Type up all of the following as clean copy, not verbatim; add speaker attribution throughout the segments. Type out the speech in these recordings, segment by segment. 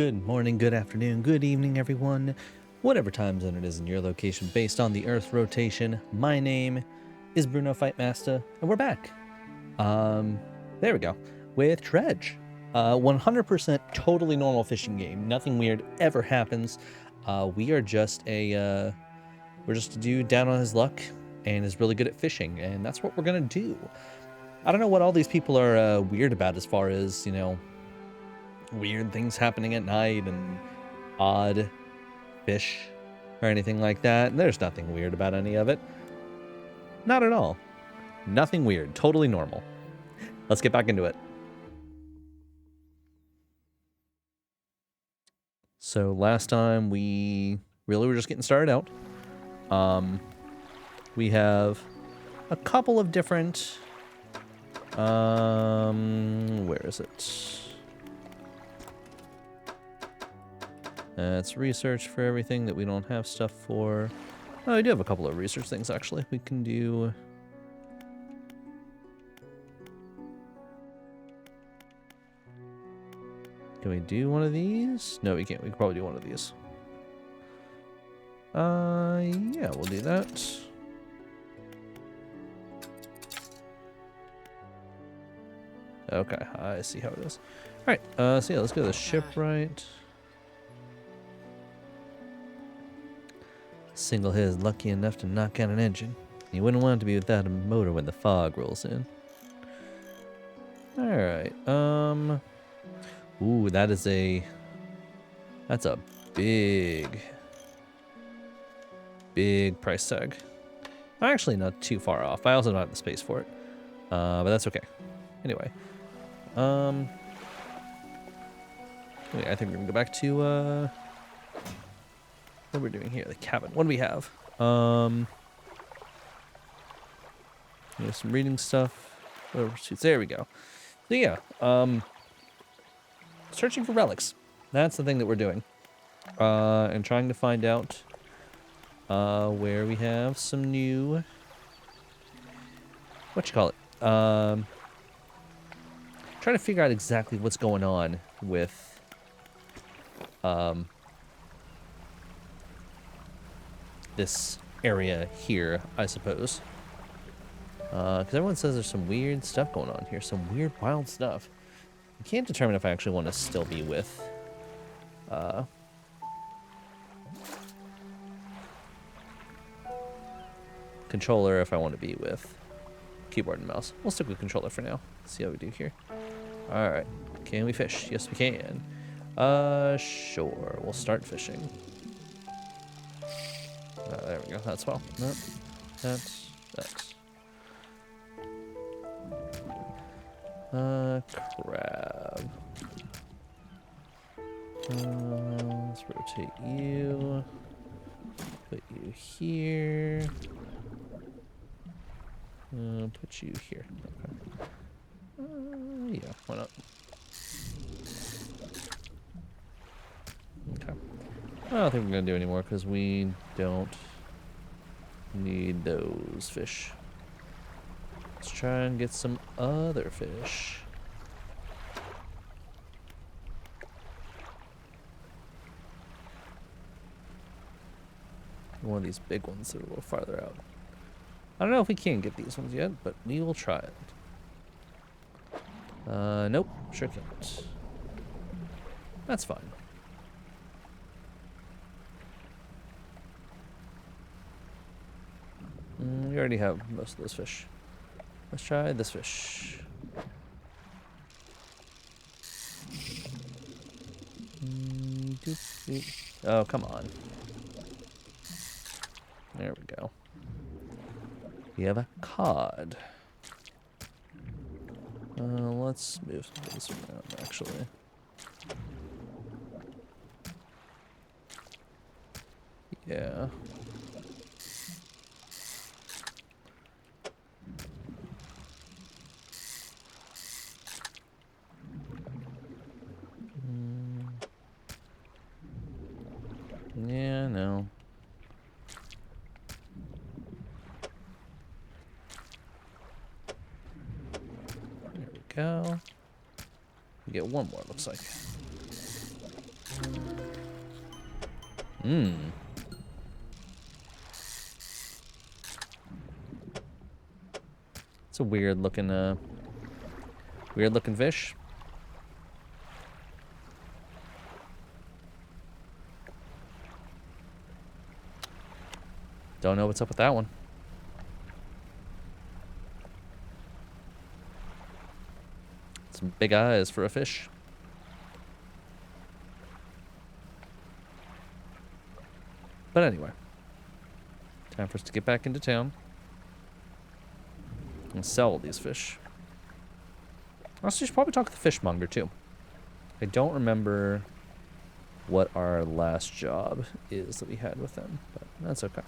Speaker 1: Good morning, good afternoon, good evening, everyone. Whatever time zone it is in your location based on the Earth's rotation. My name is Bruno Fightmaster, and we're back. There we go. With Dredge. 100% totally normal fishing game. Nothing weird ever happens. We are just we're just a dude down on his luck and is really good at fishing, and that's what we're gonna do. I don't know what all these people are weird about as far as, weird things happening at night and odd fish or anything like that. There's nothing weird about any of it. Not at all. Nothing weird. Totally normal. Let's get back into it. So last time we really were just getting started out. We have a couple of different where is it? It's research for everything that we don't have stuff for. Oh, I do have a couple of research things, actually. We can do... Can we do one of these? No, we can't. We can probably do one of these. Yeah, we'll do that. Okay, I see how it is. Alright, so yeah, let's go to the shipwright. Single hit is lucky enough to knock out an engine. You wouldn't want it to be without a motor when the fog rolls in. Alright, ooh, that's a big price tag. Actually, not too far off. I also don't have the space for it. But that's okay. Anyway. Wait, I think we're gonna go back to, what we're doing here, the cabin. What do we have? We have some reading stuff. There we go. So yeah, searching for relics. That's the thing that we're doing. And trying to find out where we have some new, trying to figure out exactly what's going on with this area here, I suppose. Because everyone says there's some weird stuff going on here, some weird, wild stuff. I can't determine if I actually want to still be with controller, if I want to be with keyboard and mouse. We'll stick with controller for now. See how we do here. Alright. Can we fish? Yes, we can. Sure. We'll start fishing. There we go. That's well. Nope. That's. Crab. Let's rotate you. Put you here. Put you here. Okay. Yeah, why not? Okay. I don't think we're gonna do any more because we don't need those fish. Let's try and get some other fish. One of these big ones that are a little farther out. I don't know if we can get these ones yet, but we will try it. Nope, sure can't. That's fine. We already have most of those fish. Let's try this fish. Oh, come on. There we go. We have a cod. Let's move some things around, actually. Yeah. Yeah, no. There we go. We get one more, looks like. Hmm. It's a weird looking fish. Don't know what's up with that one. Some big eyes for a fish. But anyway, time for us to get back into town and sell these fish. Also, you should probably talk to the fishmonger too. I don't remember what our last job is that we had with them, but that's okay.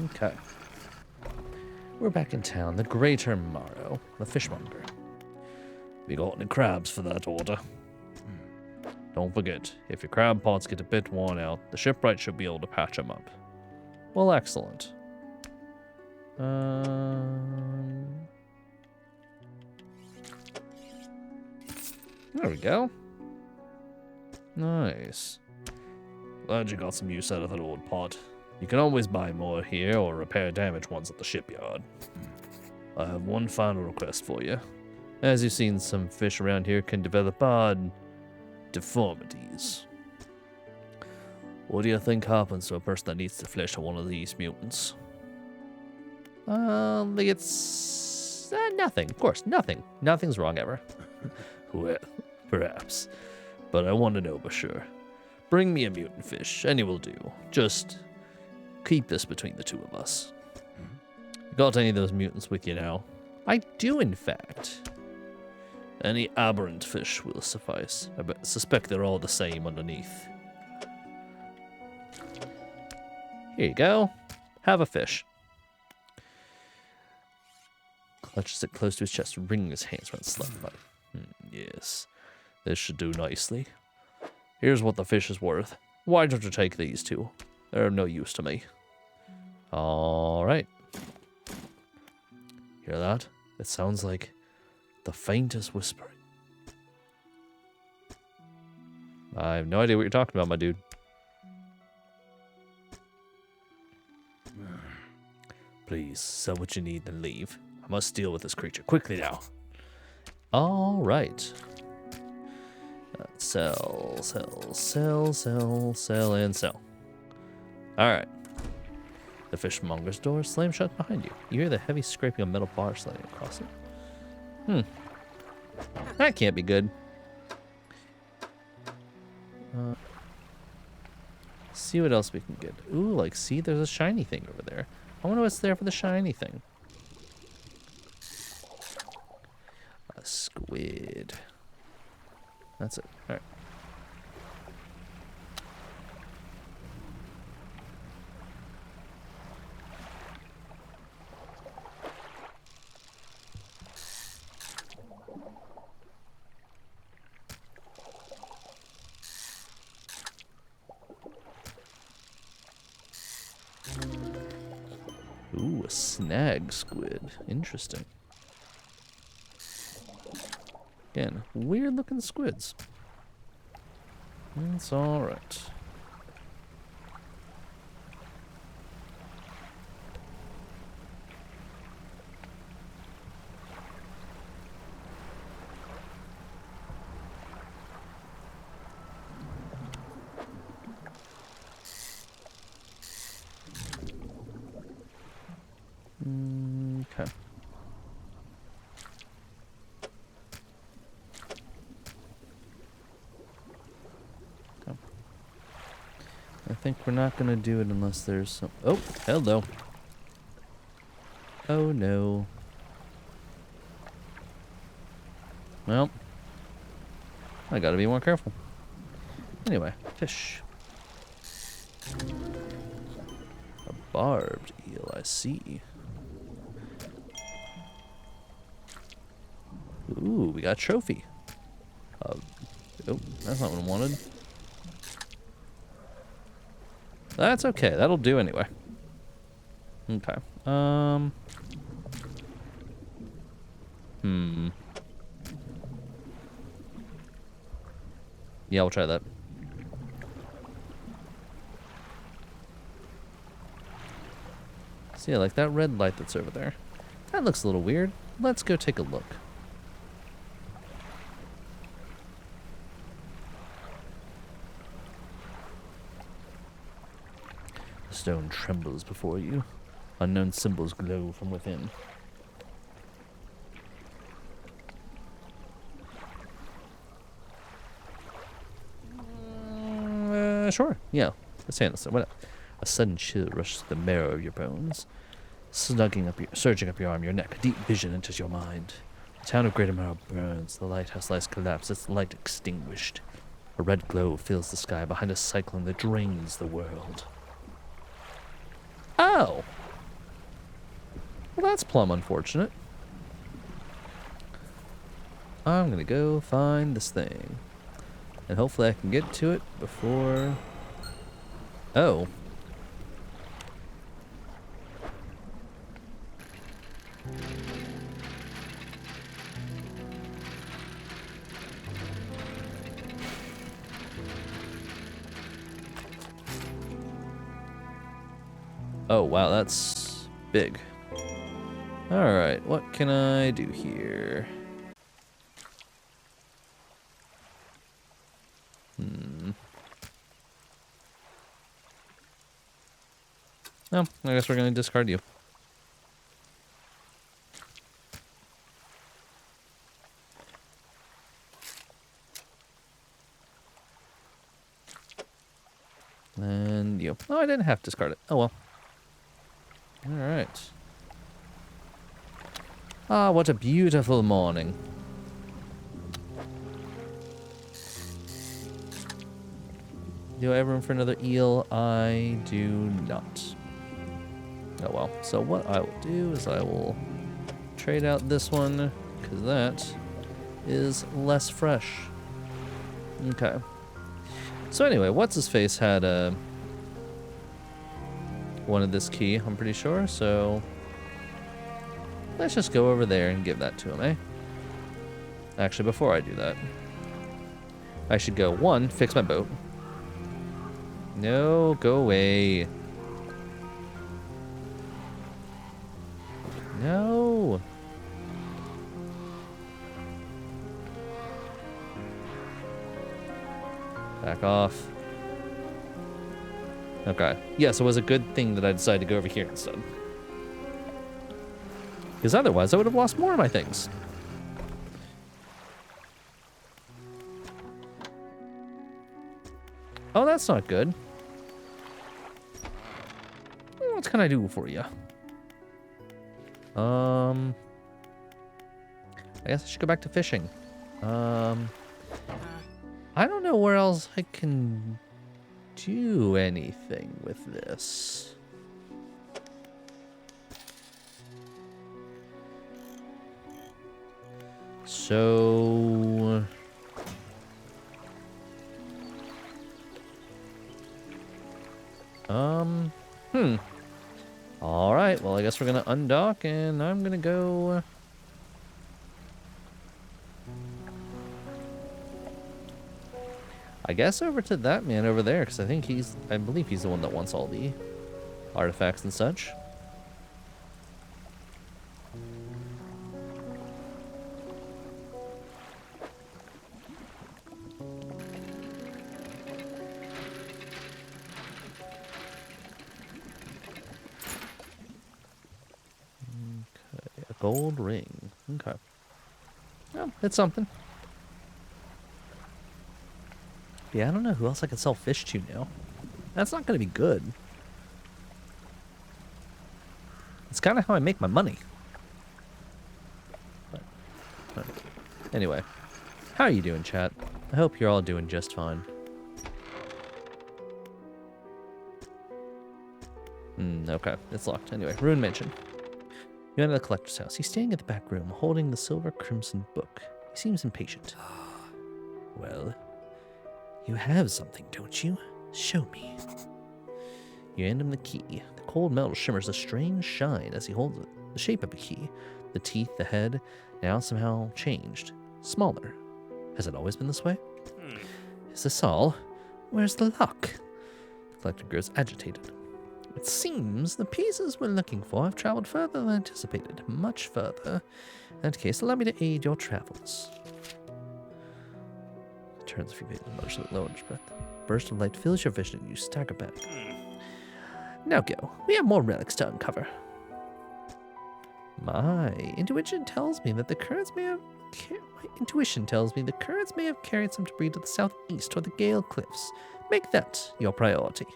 Speaker 1: Okay. We're back in town. The Greater Morrow, the fishmonger. We got any crabs for that order? Don't forget, if your crab pots get a bit worn out, the shipwright should be able to patch them up. Well, excellent. There we go. Nice. Glad you got some use out of that old pot. You can always buy more here or repair damaged ones at the shipyard. I have one final request for you. As you've seen, some fish around here can develop odd deformities. What do you think happens to a person that eats the flesh of one of these mutants? It's nothing. Of course, nothing. Nothing's wrong ever. Well, perhaps. But I want to know for sure. Bring me a mutant fish, any will do. Just keep this between the two of us. You got any of those mutants with you now? I do, in fact. Any aberrant fish will suffice. I suspect they're all the same underneath. Here you go. Have a fish. Clutches it close to his chest, wringing his hands around slap body. Yes, this should do nicely. Here's what the fish is worth. Why don't you take these two? They're of no use to me. All right. Hear that? It sounds like the faintest whispering. I have no idea what you're talking about, my dude. Please, sell what you need and leave. I must deal with this creature quickly now. All right. Sell, and sell. All right. The fishmonger's door slams shut behind you. You hear the heavy scraping of metal bars sliding across it. That can't be good. See what else we can get. Ooh, like, see, there's a shiny thing over there. I wonder what's there for the shiny thing. A squid. That's it. All right. Ooh, a snag squid. Interesting. Again, weird looking squids. It's alright. Okay. I think we're not gonna do it unless there's some. Oh, hello. Oh no. Well, I gotta be more careful. Anyway, fish. A barbed eel, I see. Ooh, we got a trophy. Oh, that's not what I wanted. That's okay. That'll do anyway. Okay. Yeah, we'll try that. So yeah, like that red light that's over there. That looks a little weird. Let's go take a look. The stone trembles before you. Unknown symbols glow from within. Sure. Yeah. Let's handle this. What? A sudden chill rushes through the marrow of your bones, surging up your arm, your neck. Deep vision enters your mind. The town of Greater Morrow burns. The lighthouse lies collapsed, its light extinguished. A red glow fills the sky behind a cyclone that drains the world. Oh! Well, that's plumb unfortunate. I'm gonna go find this thing. And hopefully I can get to it before... Oh. Oh, wow, that's big. Alright, what can I do here? No, I guess we're going to discard you. And you. Oh, I didn't have to discard it. Oh, well. Alright. Ah, what a beautiful morning. Do I have room for another eel? I do not. Oh well. So what I will do is I will trade out this one, because that is less fresh. Okay. So anyway, what's-his-face had one of this key, I'm pretty sure, so let's just go over there and give that to him, eh? Actually, before I do that, I should go, one, fix my boat. No, go away. No. Back off. Okay. Yeah, so it was a good thing that I decided to go over here instead. Because otherwise I would have lost more of my things. Oh, that's not good. What can I do for you? I guess I should go back to fishing. I don't know where else I can do anything with this. So... Alright, well I guess we're gonna undock and I'm gonna go... I guess over to that man over there, because I believe he's the one that wants all the artifacts and such. Okay, a gold ring. Okay. Well, it's something. Yeah, I don't know who else I can sell fish to now. That's not going to be good. It's kind of how I make my money. But anyway, how are you doing, chat? I hope you're all doing just fine. Okay, it's locked. Anyway, Ruined Mansion. You enter the collector's house. He's standing at the back room, holding the silver crimson book. He seems impatient. Well... You have something, don't you? Show me. You hand him the key. The cold metal shimmers a strange shine as he holds it. The shape of a key. The teeth, the head, now somehow changed. Smaller. Has it always been this way? Is this all? Where's the luck? The collector grows agitated. It seems the pieces we're looking for have traveled further than anticipated, much further. In that case, allow me to aid your travels. Turns a few pages, noticeably low in his breath. Burst of light fills your vision and you stagger back. Now go. We have more relics to uncover. My intuition tells me the currents may have carried some debris to the southeast toward the Gale Cliffs. Make that your priority.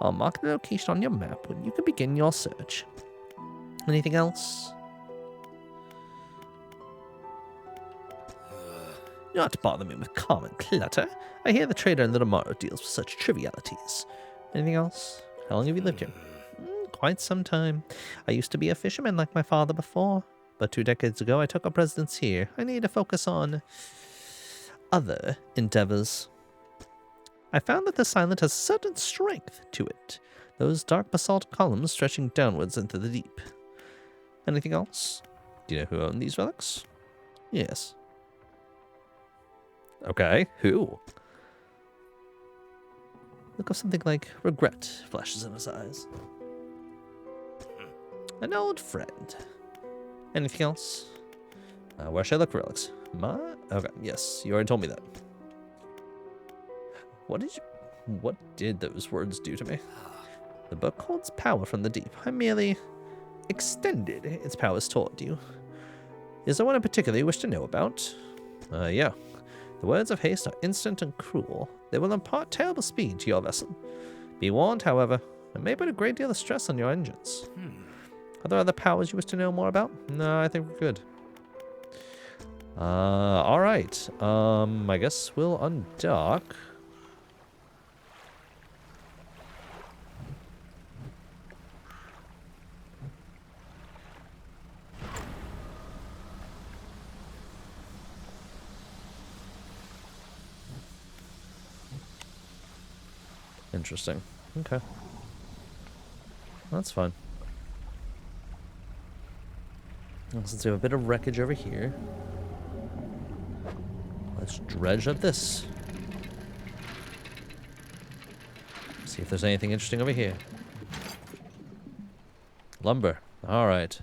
Speaker 1: I'll mark the location on your map when you can begin your search. Anything else? Not bother me with common clutter. I hear the trader in Little Morrow deals with such trivialities. Anything else? How long have you lived here? Quite some time. I used to be a fisherman like my father before, but 2 decades ago I took up residence here. I need to focus on other endeavors. I found that this island has a certain strength to it. Those dark basalt columns stretching downwards into the deep. Anything else? Do you know who owned these relics? Yes. Okay, who? Look of something like regret flashes in his eyes. An old friend. Anything else? Where should I look for relics? Okay, yes, you already told me that. What did those words do to me? The book holds power from the deep. I merely extended its powers toward you. Is there one in particular you wish to know about? Yeah. The words of haste are instant and cruel. They will impart terrible speed to your vessel. Be warned, however, it may put a great deal of stress on your engines. Are there other powers you wish to know more about? No, I think we're good. Alright. I guess we'll undock. Interesting. Okay. That's fine. Since we have a bit of wreckage over here, let's dredge up this. See if there's anything interesting over here. Lumber. Alright.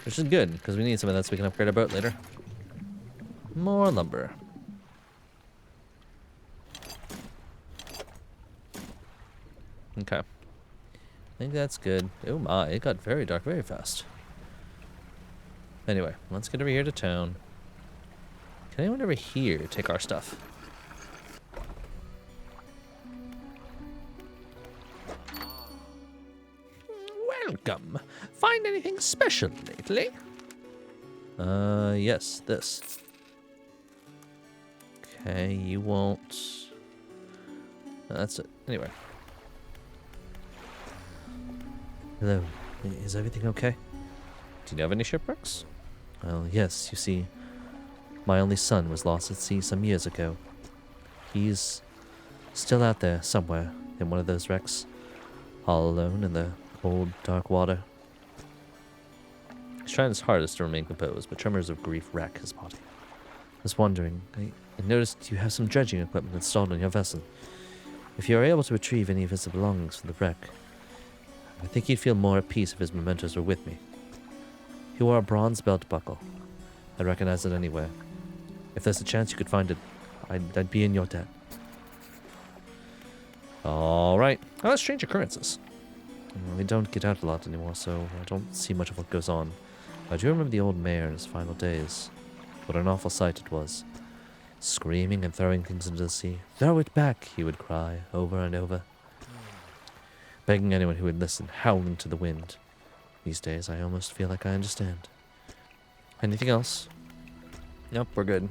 Speaker 1: Which is good, because we need some of that so we can upgrade our boat later. More lumber. Okay. I think that's good. Oh my, it got very dark very fast. Anyway, let's get over here to town. Can anyone over here take our stuff? Welcome. Find anything special lately? Yes, this. Okay, you won't. That's it. Anyway. Hello. Is everything okay? Do you have any shipwrecks? Well, yes, you see, my only son was lost at sea some years ago. He's still out there somewhere in one of those wrecks, all alone in the cold, dark water. He's trying his hardest to remain composed, but tremors of grief rack his body. I was wondering, I noticed you have some dredging equipment installed on your vessel. If you are able to retrieve any of his belongings from the wreck, I think he'd feel more at peace if his mementos were with me. He wore a bronze belt buckle. I'd recognize it anywhere. If there's a chance you could find it, I'd be in your debt. Alright. Now that's strange occurrences. We don't get out a lot anymore, so I don't see much of what goes on. I do remember the old mayor in his final days. What an awful sight it was. Screaming and throwing things into the sea. Throw it back, he would cry, over and over. Begging anyone who would listen, howling to the wind. These days, I almost feel like I understand. Anything else? Nope, we're good.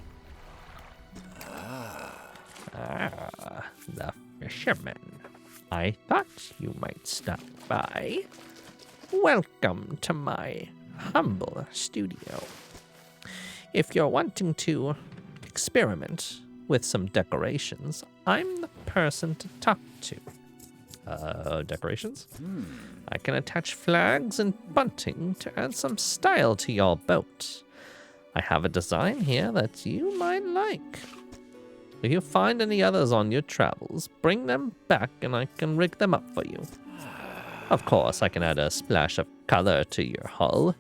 Speaker 1: The fisherman. I thought you might stop by. Welcome to my humble studio. If you're wanting to experiment with some decorations, I'm the person to talk to. Decorations? I can attach flags and bunting to add some style to your boat.
Speaker 2: I have a design here that you might like. If you find any others on your travels, bring them back and I can rig them up for you. Of course, I can add a splash of color to your hull,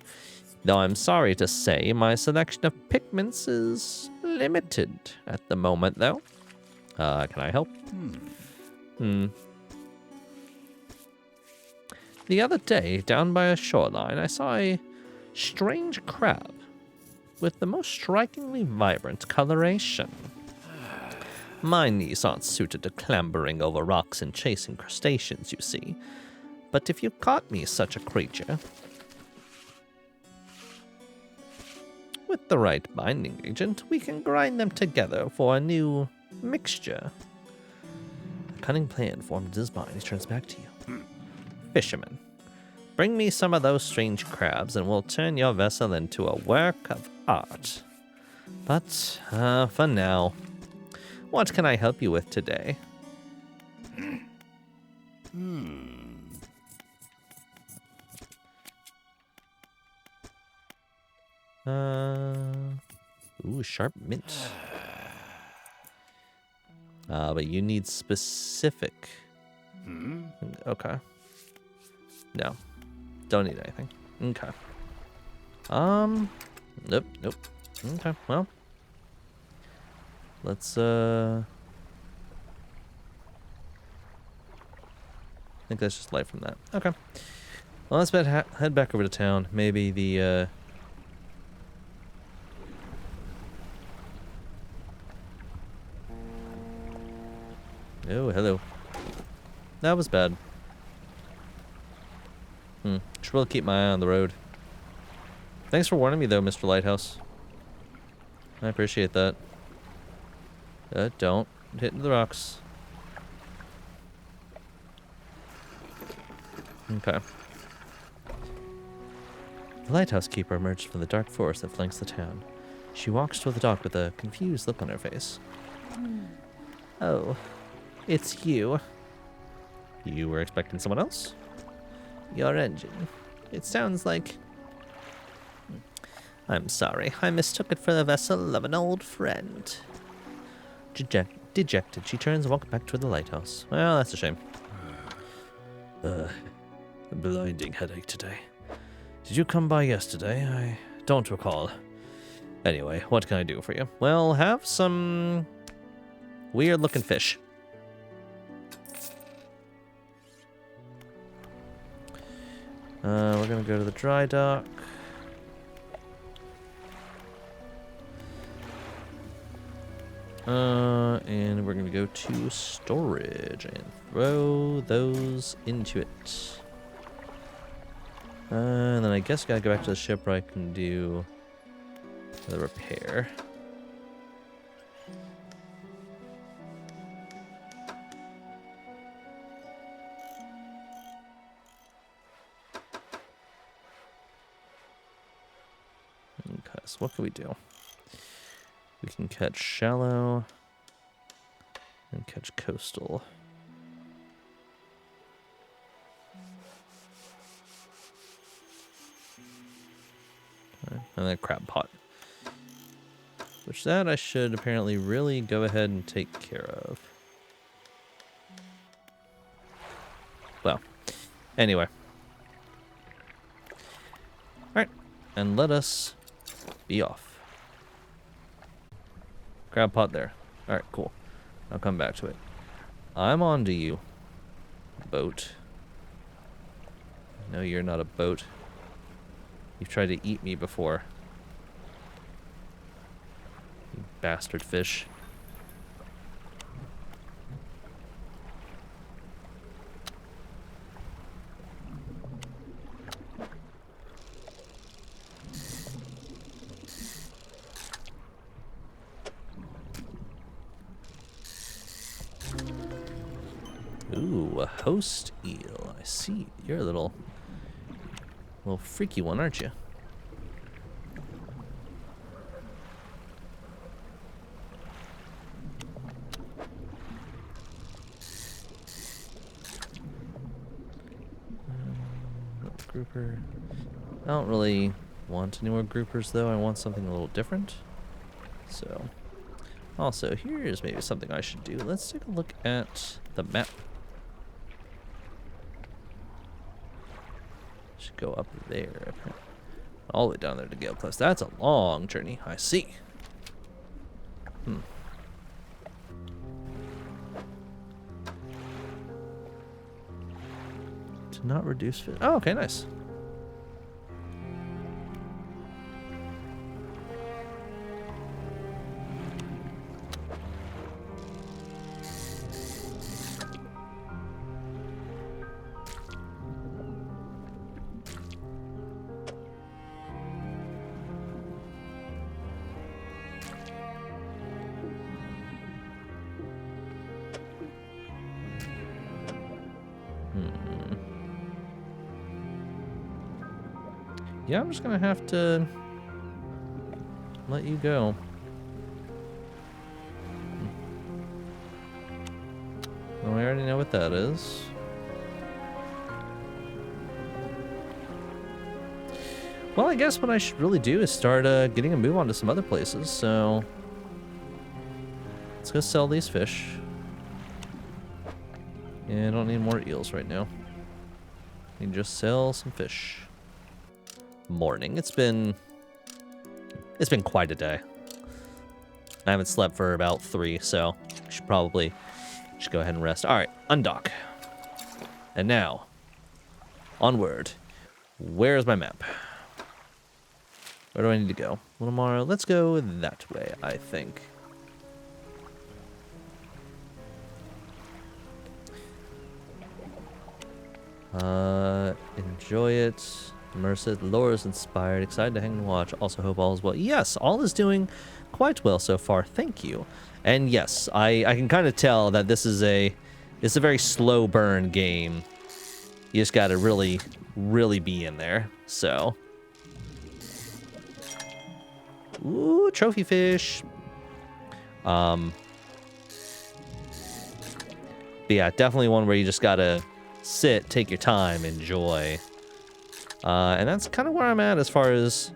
Speaker 2: though I'm sorry to say my selection of pigments is limited at the moment, though. Can I help? The other day, down by a shoreline, I saw a strange crab with the most strikingly vibrant coloration. My knees aren't suited to clambering over rocks and chasing crustaceans, you see. But if you caught me such a creature, with the right binding agent, we can grind them together for a new mixture. A cunning plan formed in his mind. He turns back to you. Fisherman, bring me some of those strange crabs and we'll turn your vessel into a work of art. But, for now, what can I help you with today? Ooh, sharp mint. But you need specific. Okay. No. Don't need anything. Okay. Nope. Okay, well. Let's, I think that's just light from that. Okay. Well, let's head back over to town. Maybe the, Oh, hello. That was bad. Should really keep my eye on the road. Thanks for warning me, though, Mr. Lighthouse. I appreciate that. Don't hit into the rocks. Okay. The lighthouse keeper emerged from the dark forest that flanks the town. She walks toward the dock with a confused look on her face. Oh, it's you. You were expecting someone else? Your engine. It sounds like... I'm sorry. I mistook it for the vessel of an old friend. Dejected, she turns and walks back toward the lighthouse. Well, that's a shame. A blinding headache today. Did you come by yesterday? I don't recall. Anyway, what can I do for you? Well, have some weird-looking fish. We're gonna go to the dry dock. And we're gonna go to storage and throw those into it. And then I guess I gotta go back to the ship where I can do the repair. Okay, so what can we do? We can catch shallow and catch coastal. Okay, and then crab pot. Which that I should apparently really go ahead and take care of. Well, anyway. Alright, and let us be off. Crab pot there. Alright, cool. I'll come back to it. I'm on to you, boat. No, you're not a boat. You've tried to eat me before. You bastard fish. Ooh, a host eel. I see. You're a little freaky one, aren't you? Grouper. I don't really want any more groupers, though. I want something a little different. So, also, here's maybe something I should do. Let's take a look at the map. Should go up there. All the way down there to Gale Cliffs. That's a long journey. I see. To not reduce fit. Oh, okay, nice. Yeah, I'm just gonna have to let you go. Well, we already know what that is. Well, I guess what I should really do is start getting a move on to some other places, so let's go sell these fish. Yeah, I don't need more eels right now. I can just sell some fish. Morning. It's been quite a day. I haven't slept for about 3, so I should probably go ahead and rest. All right, undock. And now, onward. Where's my map? Where do I need to go? Well, tomorrow, let's go that way, I think. Enjoy it. Immersive, lore is inspired, excited to hang and watch. Also hope all is well. Yes, all is doing quite well so far. Thank you. And yes, I can kind of tell that it's a very slow burn game. You just gotta really be in there. So, ooh, trophy fish. But yeah, definitely one where you just gotta sit, take your time, enjoy. And that's kind of where I'm at as far as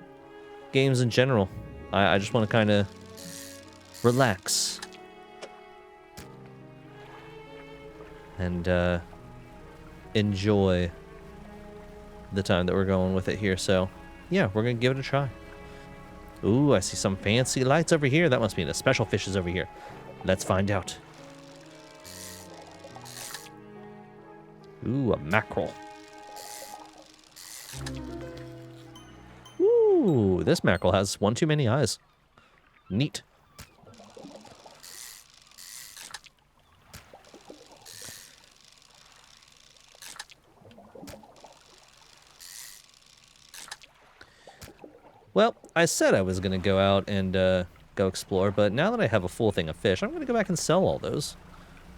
Speaker 2: games in general. I just want to kind of relax. And enjoy the time that we're going with it here. So, yeah, we're going to give it a try. Ooh, I see some fancy lights over here. That must mean a special fish is over here. Let's find out. Ooh, a mackerel. Ooh, this mackerel has one too many eyes. Neat. Well, I said I was going to go out and go explore, but now that I have a full thing of fish, I'm going to go back and sell all those.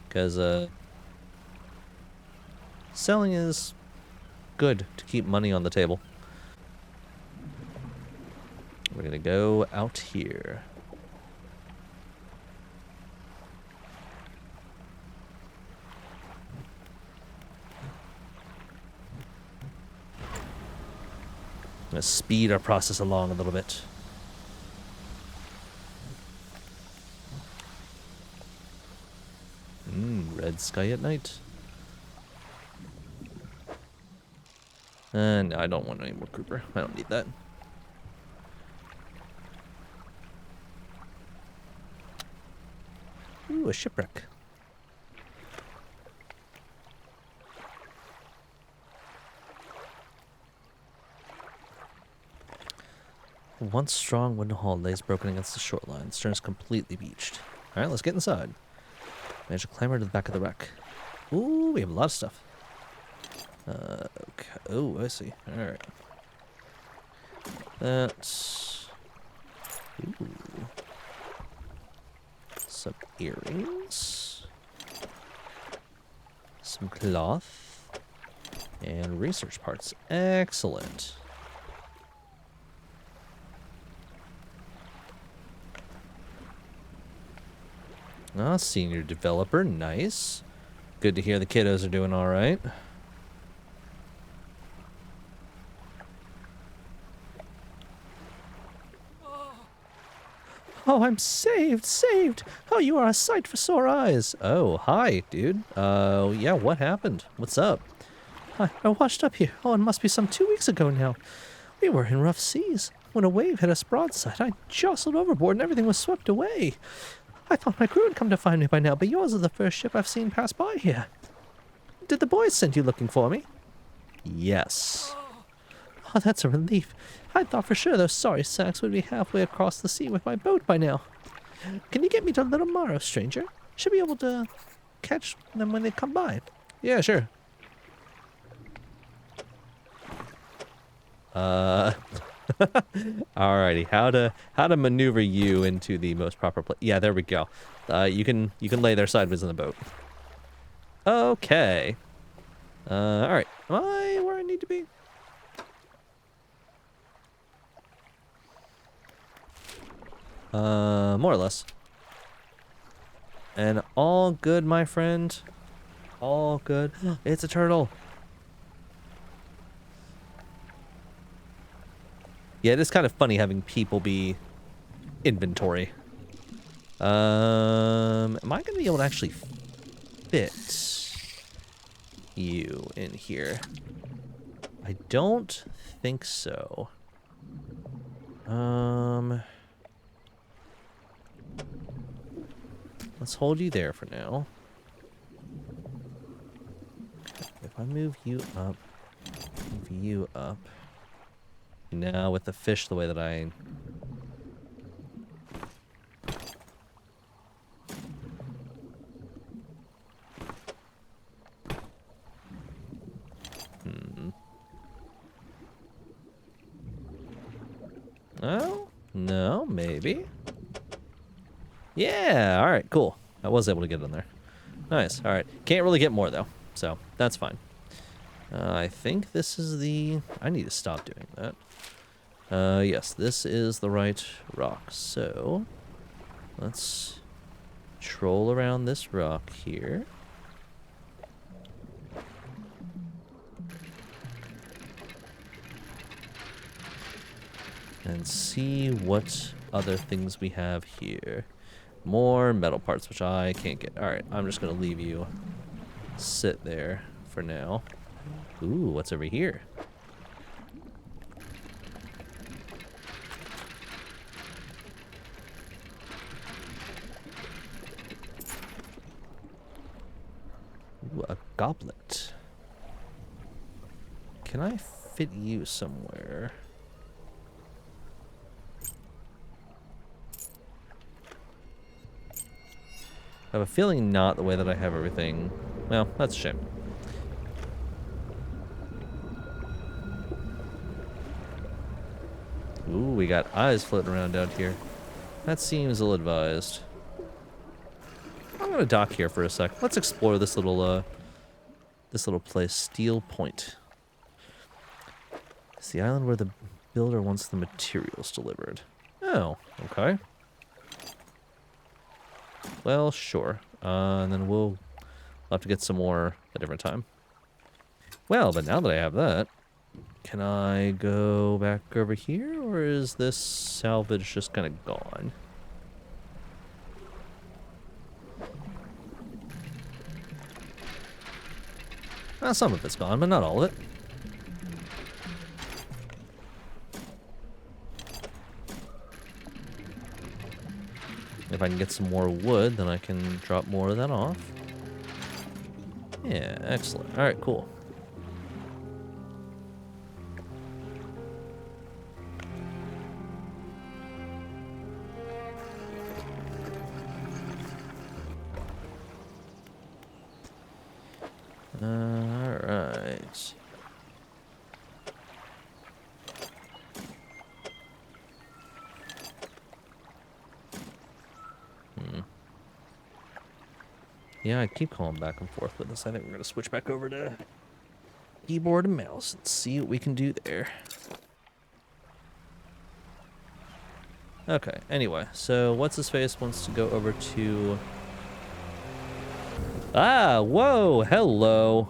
Speaker 2: Because selling is good to keep money on the table. We're going to go out here. I'm going to speed our process along a little bit. Red sky at night. No, I don't want any more grouper. I don't need that. Ooh, a shipwreck. Once strong wooden hull lays broken against the shoreline. The stern is completely beached. Alright, let's get inside. Manage to clamber to the back of the wreck. Ooh, we have a lot of stuff. Okay. Oh, I see. Alright. That's... Ooh. Some earrings. Some cloth. And research parts. Excellent. Ah, senior developer. Nice. Good to hear the kiddos are doing all right. Oh, I'm saved, saved. Oh, you are a sight for sore eyes. Oh, hi, dude. Yeah, what happened? What's up? I washed up here. Oh, it must be some 2 weeks ago now. We were in rough seas. When a wave hit us broadside, I jostled overboard and everything was swept away. I thought my crew had come to find me by now, but yours is the first ship I've seen pass by here. Did the boys send you looking for me? Yes. Oh, that's a relief. I thought for sure those sorry sacks would be halfway across the sea with my boat by now. Can you get me to Little Morrow, stranger? Should be able to catch them when they come by. Yeah, sure. Alrighty, how to maneuver you into the most proper place? Yeah, there we go. You can lay there sideways in the boat. Okay. All right. Am I where I need to be? More or less. And all good, my friend. All good. It's a turtle. Yeah, it is kind of funny having people be inventory. Am I gonna be able to actually fit you in here? I don't think so. Let's hold you there for now. If I move you up, now with the fish the way that I... Oh, no, maybe. Yeah, all right, cool. I was able to get in there. Nice, all right. Can't really get more, though, so that's fine. I think this is the... I need to stop doing that. Yes, this is the right rock. So, let's troll around this rock here. And see what other things we have here. More metal parts, which I can't get. Alright, I'm just going to leave you sit there for now. Ooh, what's over here? Ooh, a goblet. Can I fit you somewhere? I have a feeling not the way that I have everything. Well, that's a shame. Ooh, we got eyes floating around out here. That seems ill-advised. I'm gonna dock here for a sec. Let's explore this little place, Steel Point. It's the island where the builder wants the materials delivered. Oh, okay. Well, sure. And then we'll have to get some more at a different time. Well, but now that I have that, can I go back over here, or is this salvage just kind of gone? Some of it's gone, but not all of it. If I can get some more wood, then I can drop more of that off. Yeah, excellent. All right, cool. All right. Yeah, I keep calling back and forth with this. I think we're going to switch back over to keyboard and mouse and see what we can do there. Okay, anyway, so what's-his-face wants to go over to... Ah, whoa, hello.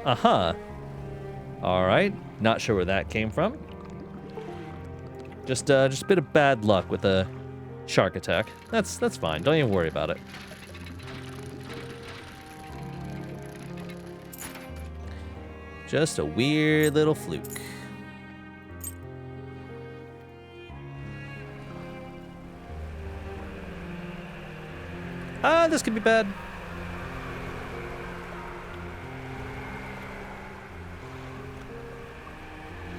Speaker 2: Uh-huh.
Speaker 1: All right. Not sure where that came from. Just a bit of bad luck with a shark attack. That's fine. Don't even worry about it. Just a weird little fluke. This could be bad.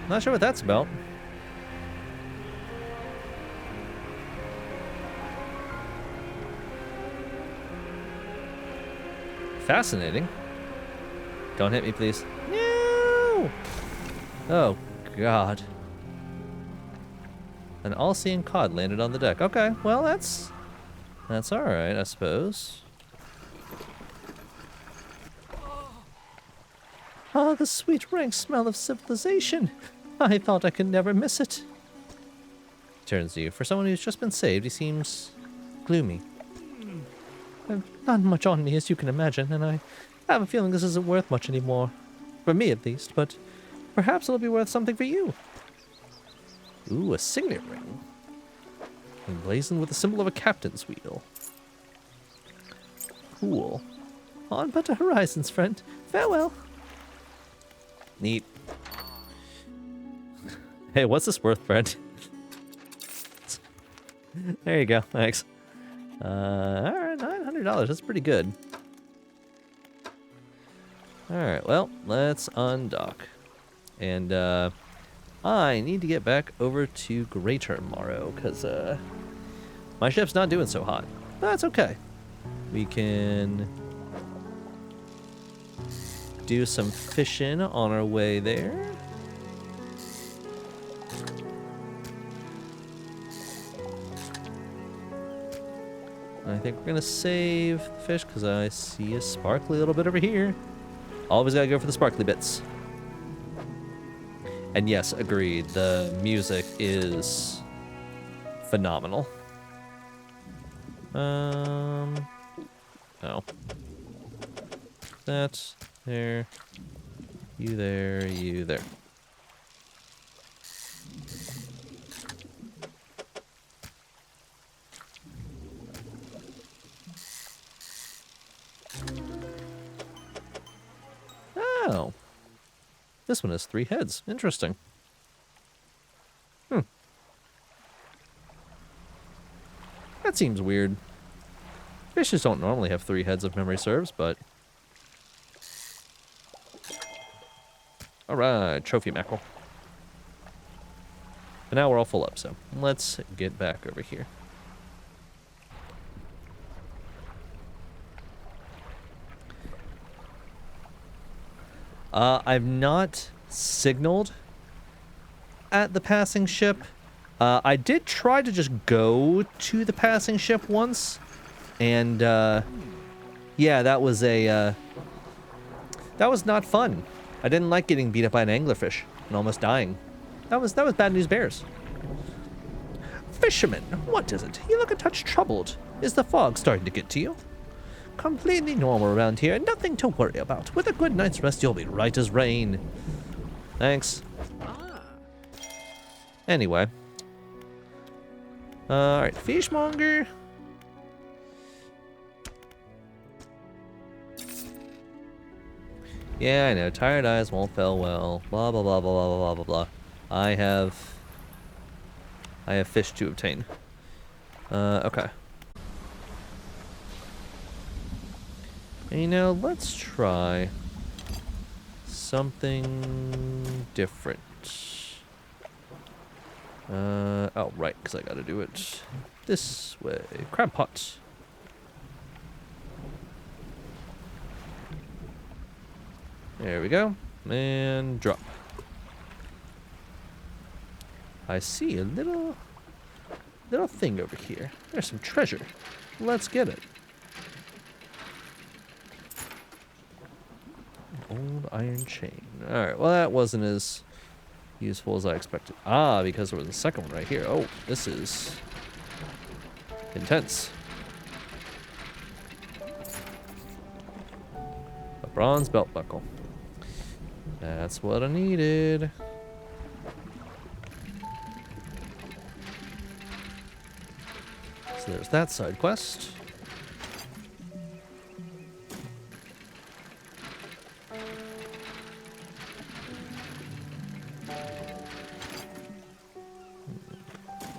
Speaker 1: Not sure what that's about. Fascinating. Don't hit me, please. No! Oh, God. An all-seeing cod landed on the deck. Okay, well, that's alright, I suppose. Ah, the sweet rank smell of civilization. I thought I could never miss it. Turns to you. For someone who's just been saved, he seems gloomy. I've not much on me, as you can imagine, and I have a feeling this isn't worth much anymore. For me, at least, but perhaps it'll be worth something for you. Ooh, a signet ring. Emblazoned with the symbol of a captain's wheel. Cool. On but to horizons, friend. Farewell. Neat. Hey, what's this worth, friend? There you go. Thanks. Alright, $900. That's pretty good. Alright, well, let's undock. And, I need to get back over to Greater Morrow, because, my ship's not doing so hot. But that's okay. We can do some fishing on our way there. I think we're gonna save the fish because I see a sparkly little bit over here. Always gotta go for the sparkly bits. And yes, agreed, the music is phenomenal. Oh. That, there, you there, you there. Oh. This one has 3 heads. Interesting. That seems weird. Fishes don't normally have 3 heads if memory serves, but... Alright, trophy mackerel. But now we're all full up, so let's get back over here. I've not signaled at the passing ship. I did try to just go to the passing ship once, and yeah, that was not fun. I didn't like getting beat up by an anglerfish and almost dying. That was bad news bears. Fisherman, what is it? You look a touch troubled. Is the fog starting to get to you? Completely normal around here, nothing to worry about. With a good night's rest, you'll be right as rain. Thanks. Anyway. Alright, fishmonger. Yeah, I know, tired eyes won't fell well. Blah, blah, blah, blah, blah, blah, blah, blah. I have fish to obtain. Okay. And, you know, let's try something different. Oh, right, because I gotta do it this way. Crab pot. There we go. And drop. I see a little thing over here. There's some treasure. Let's get it. Old iron chain. Alright, well that wasn't as useful as I expected. Ah, because there was a second one right here. Oh, this is intense. A bronze belt buckle.
Speaker 2: That's what I needed. So there's that side quest.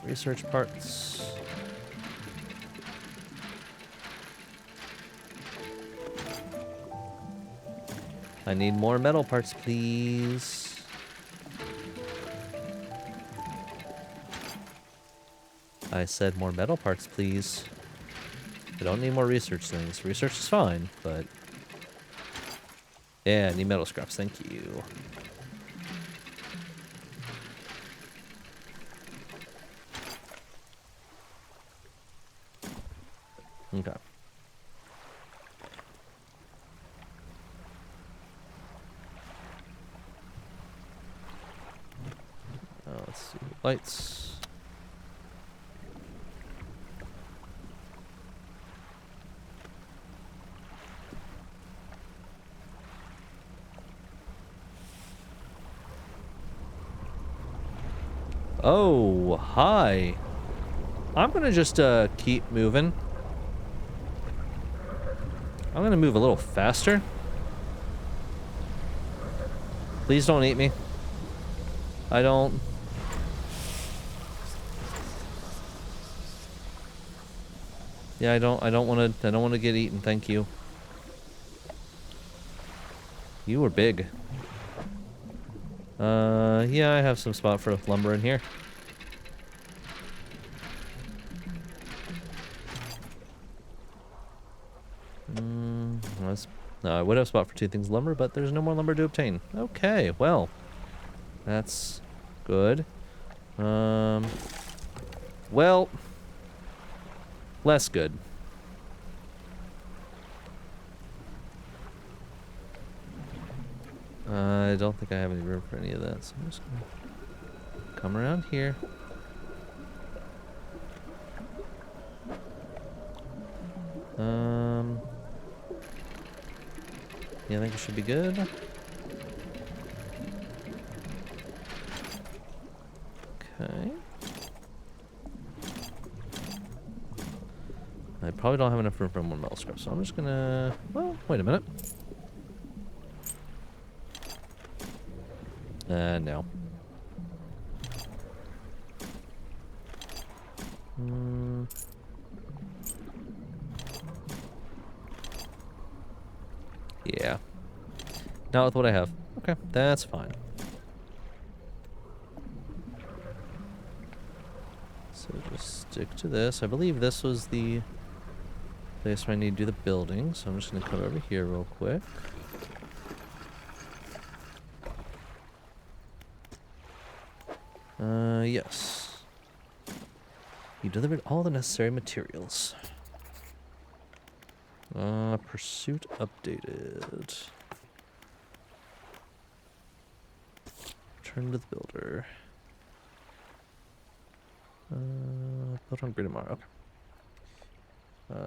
Speaker 2: Research parts. I need more metal parts, please. I said more metal parts, please. I don't need more research things. Research is fine, but... Yeah, I need metal scraps, thank you. Okay. Let's see. Lights. Oh, hi. I'm gonna just keep moving. I'm gonna move a little faster. Please don't eat me. I don't... Yeah, I don't want to get eaten, thank you. You were big. Yeah, I have some spot for lumber in here. No, I would have spot for 2 things lumber, but there's no more lumber to obtain. Okay, well, that's good. Well, less good. I don't think I have any room for any of that, so I'm just gonna come around here. Yeah, I think it should be good. Okay. I probably don't have enough room for more metal scrap, so I'm just gonna... Well, wait a minute. No. Yeah. Not with what I have. Okay, that's fine. So just stick to this. I believe this was the place where I need to do the building, so I'm just gonna come over here real quick. Yes. You delivered all the necessary materials. Pursuit updated. Return to the builder. Build on Greater Morrow. Okay.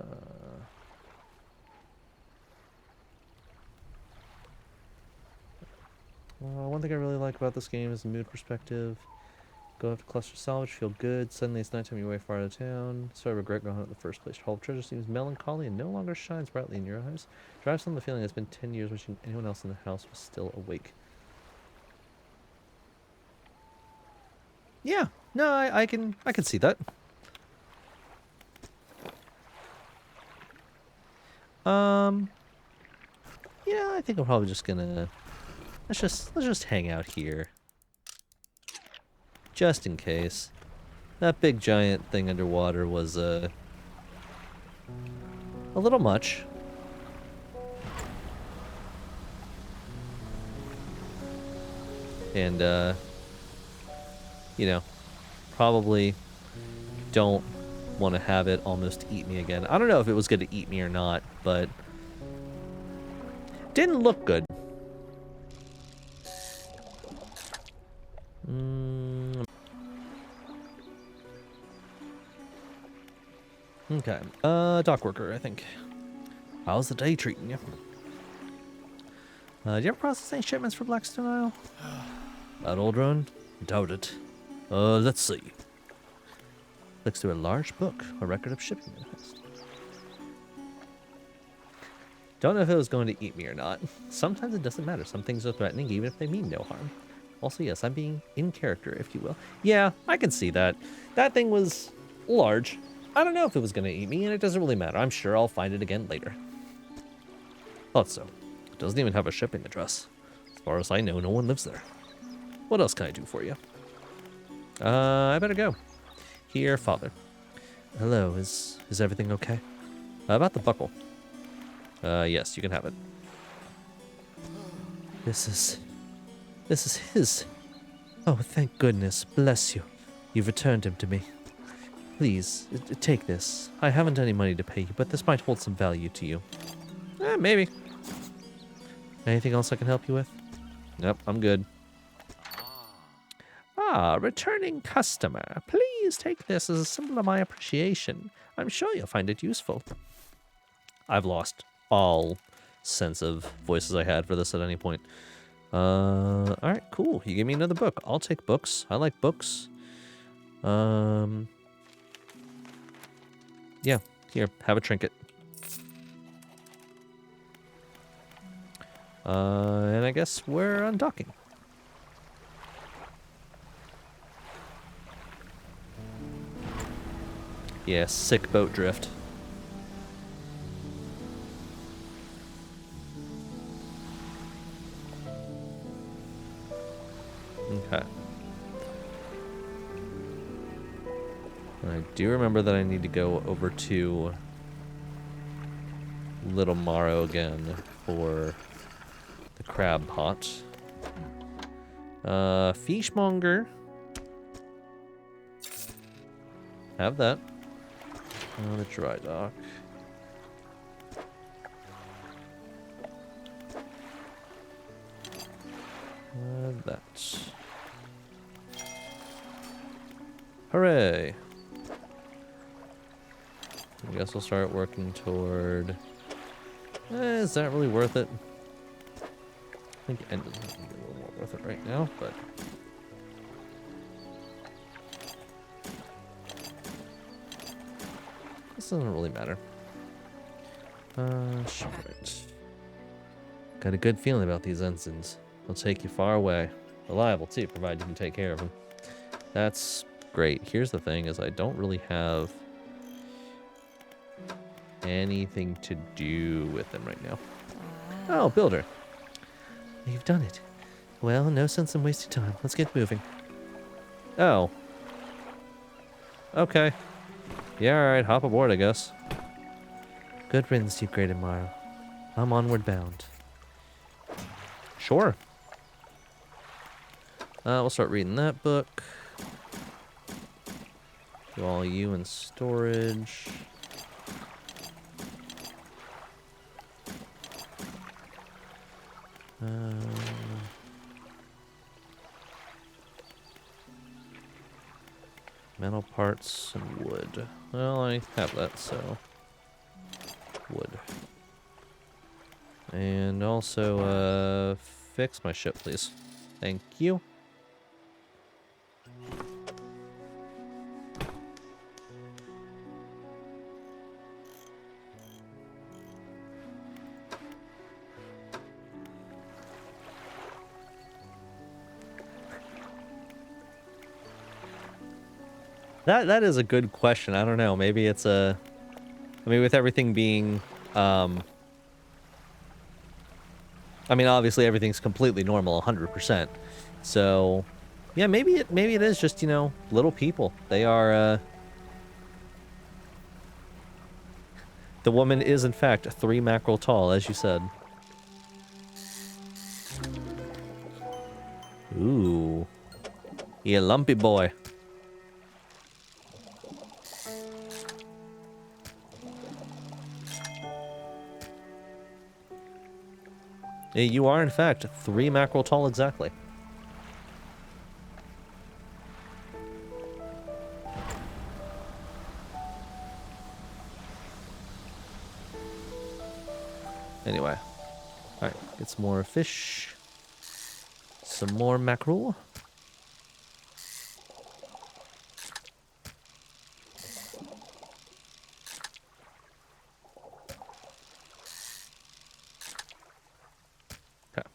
Speaker 2: One thing I really like about this game is the mood perspective. Go after cluster salvage, feel good. Suddenly it's nighttime, you're way far out of town. So I regret going out in the first place. Your whole treasure seems melancholy and no longer shines brightly in your eyes. Drives on the feeling it's been 10 years wishing anyone else in the house was still awake. Yeah, no, I can see that. Yeah, I think I'm probably just gonna let's just hang out here. Just in case. That big giant thing underwater was a little much. And you know, probably don't want to have it almost eat me again. I don't know if it was going to eat me or not, but didn't look good. Okay. Dock worker, I think. How's the day treating you? Do you ever process any shipments for Blackstone Isle? That old run? Doubt it. Let's see. Looks through a large book, a record of shipping manifest. Don't know if it was going to eat me or not. Sometimes it doesn't matter. Some things are threatening even if they mean no harm. Also, yes, I'm being in character, if you will. Yeah, I can see that. That thing was large. I don't know if it was going to eat me, and it doesn't really matter. I'm sure I'll find it again later. Thought so. It doesn't even have a shipping address. As far as I know, no one lives there. What else can I do for you? I better go. Here, Father. Hello, is everything okay? About the buckle. Yes, you can have it. This is his. Oh, thank goodness. Bless you. You've returned him to me. Please, take this. I haven't any money to pay you, but this might hold some value to you. Maybe. Anything else I can help you with? Nope, I'm good. Ah, returning customer. Please take this as a symbol of my appreciation. I'm sure you'll find it useful. I've lost all sense of voices I had for this at any point. Alright, cool. You give me another book. I'll take books. I like books. Yeah, here, have a trinket. And I guess we're undocking. Yeah, sick boat drift. Okay. I do remember that I need to go over to Little Morrow again for the crab pot. Fishmonger. Have that. The dry dock. That. Hooray! I guess we'll start working toward... is that really worth it? I think end is a little more worth it right now, but... this doesn't really matter. Shit. Got a good feeling about these ensigns. They'll take you far away. Reliable too, provided you can take care of them. That's great. Here's the thing, is I don't really have anything to do with them right now. Oh, builder. You've done it. Well, no sense in wasting time. Let's get moving. Oh. Okay. Yeah, alright, hop aboard, I guess. Good riddance to you, Greater Morrow. I'm onward bound. Sure. We'll start reading that book. Do all you in storage. Metal parts and wood. Well, I have that, so wood. And also, fix my ship, please. Thank you. That is a good question. I don't know. Maybe it's a... I mean, with everything being... I mean, obviously everything's completely normal, 100%. So, yeah, maybe it is just, you know, little people. They are... The woman is, in fact, 3 mackerel tall, as you said. Ooh. You lumpy boy. You are, in fact, 3 mackerel tall exactly. Anyway. Alright. Get some more fish. Some more mackerel. Okay.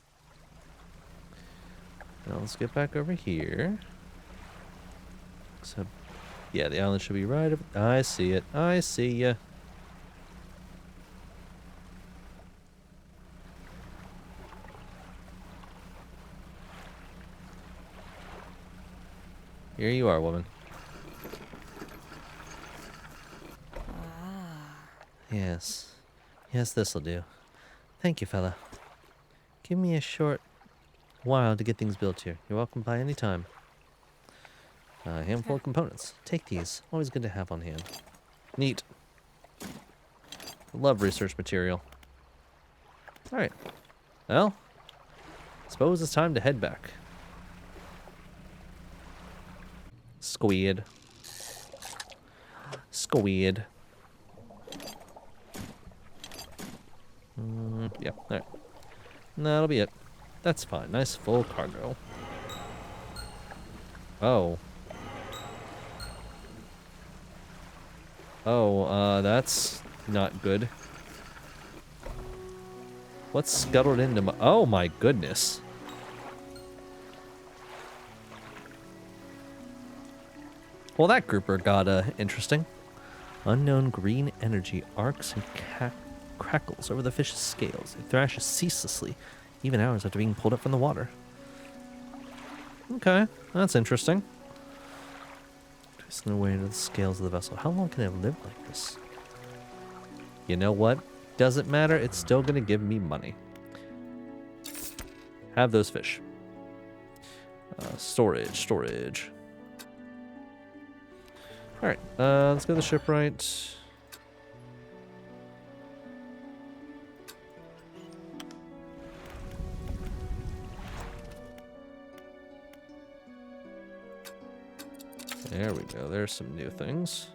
Speaker 2: Now let's get back over here. So, yeah, the island should be right over. I see it. I see ya. Here you are, woman. Yes. Yes, this'll do. Thank you, fella. Give me a short while to get things built here. You're welcome by any time. A handful of components. Take these. Always good to have on hand. Neat. Love research material. Alright. Well, suppose it's time to head back. Squid. Squid. Yeah, alright. That'll be it. That's fine. Nice full cargo. Oh. Oh, that's not good. What's scuttled into my... Oh my goodness. Well, that grouper got interesting. Unknown green energy arcs and crackles over the fish's scales. It thrashes ceaselessly, even hours after being pulled up from the water. Okay, that's interesting. Twisting away into the scales of the vessel. How long can it live like this? You know what? Doesn't matter. It's still going to give me money. Have those fish. Storage. Alright, let's go to the shipwright. There we go. There's some new things.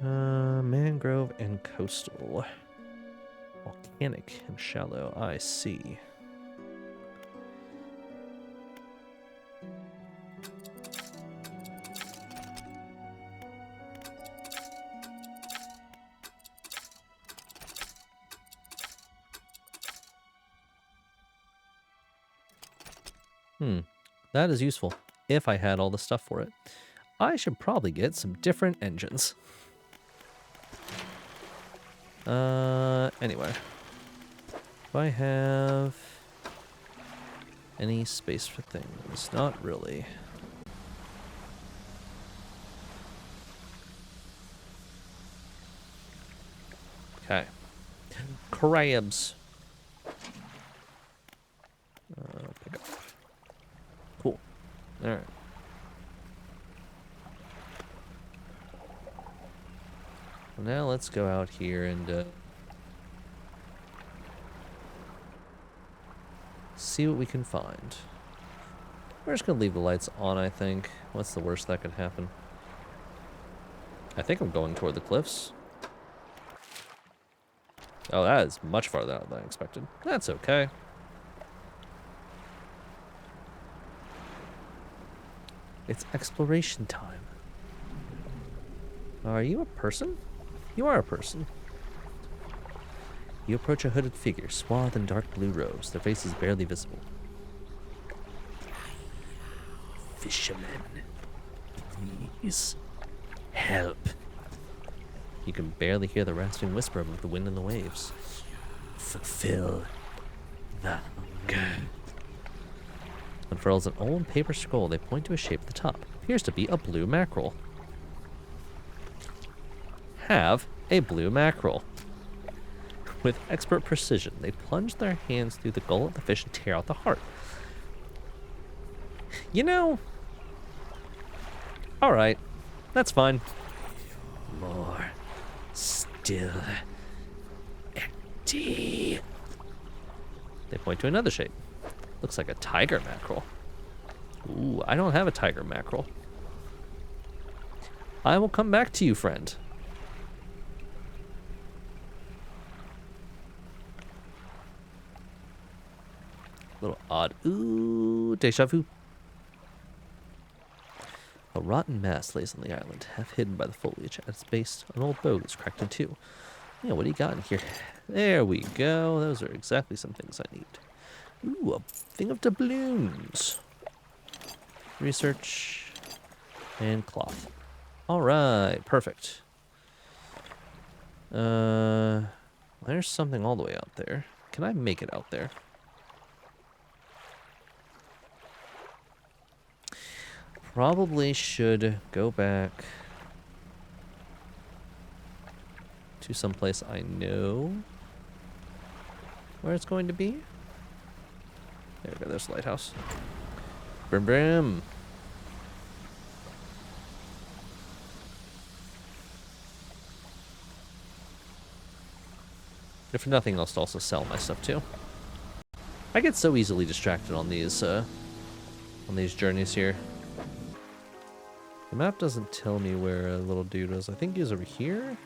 Speaker 2: Mangrove and coastal. Volcanic and shallow. I see. That is useful. If I had all the stuff for it. I should probably get some different engines. Anyway. Do I have any space for things? Not really. Okay. Crabs. Pick up. Cool. All right. Well, now let's go out here and see what we can find. We're just gonna leave the lights on, I think. What's the worst that could happen? I think I'm going toward the cliffs. Oh, that is much farther out than I expected. That's okay. It's exploration time. Are you a person? You are a person. You approach a hooded figure, swathed in dark blue robes. Their face is barely visible. Fisherman, please help. You can barely hear the rasping whisper of the wind and the waves. Fulfill the hunger. Unfurls an old paper scroll. They point to a shape at the top. Appears to be a blue mackerel. Have a blue mackerel. With expert precision, they plunge their hands through the gullet of the fish and tear out the heart. You know, alright, that's fine. More still empty. They point to another shape. Looks like a tiger mackerel. Ooh, I don't have a tiger mackerel. I will come back to you, friend. A little odd. Ooh, deja vu. A rotten mass lays on the island, half hidden by the foliage. At its base, an old boat is cracked in two. Yeah, what do you got in here? There we go. Those are exactly some things I need. Ooh, a thing of doubloons. Research and cloth. All right, perfect. There's something all the way out there. Can I make it out there? Probably should go back to someplace I know where it's going to be. There we go, there's the lighthouse. Brim brim. If for nothing else, to also sell my stuff too. I get so easily distracted on these journeys here. The map doesn't tell me where a little dude was. I think he was over here.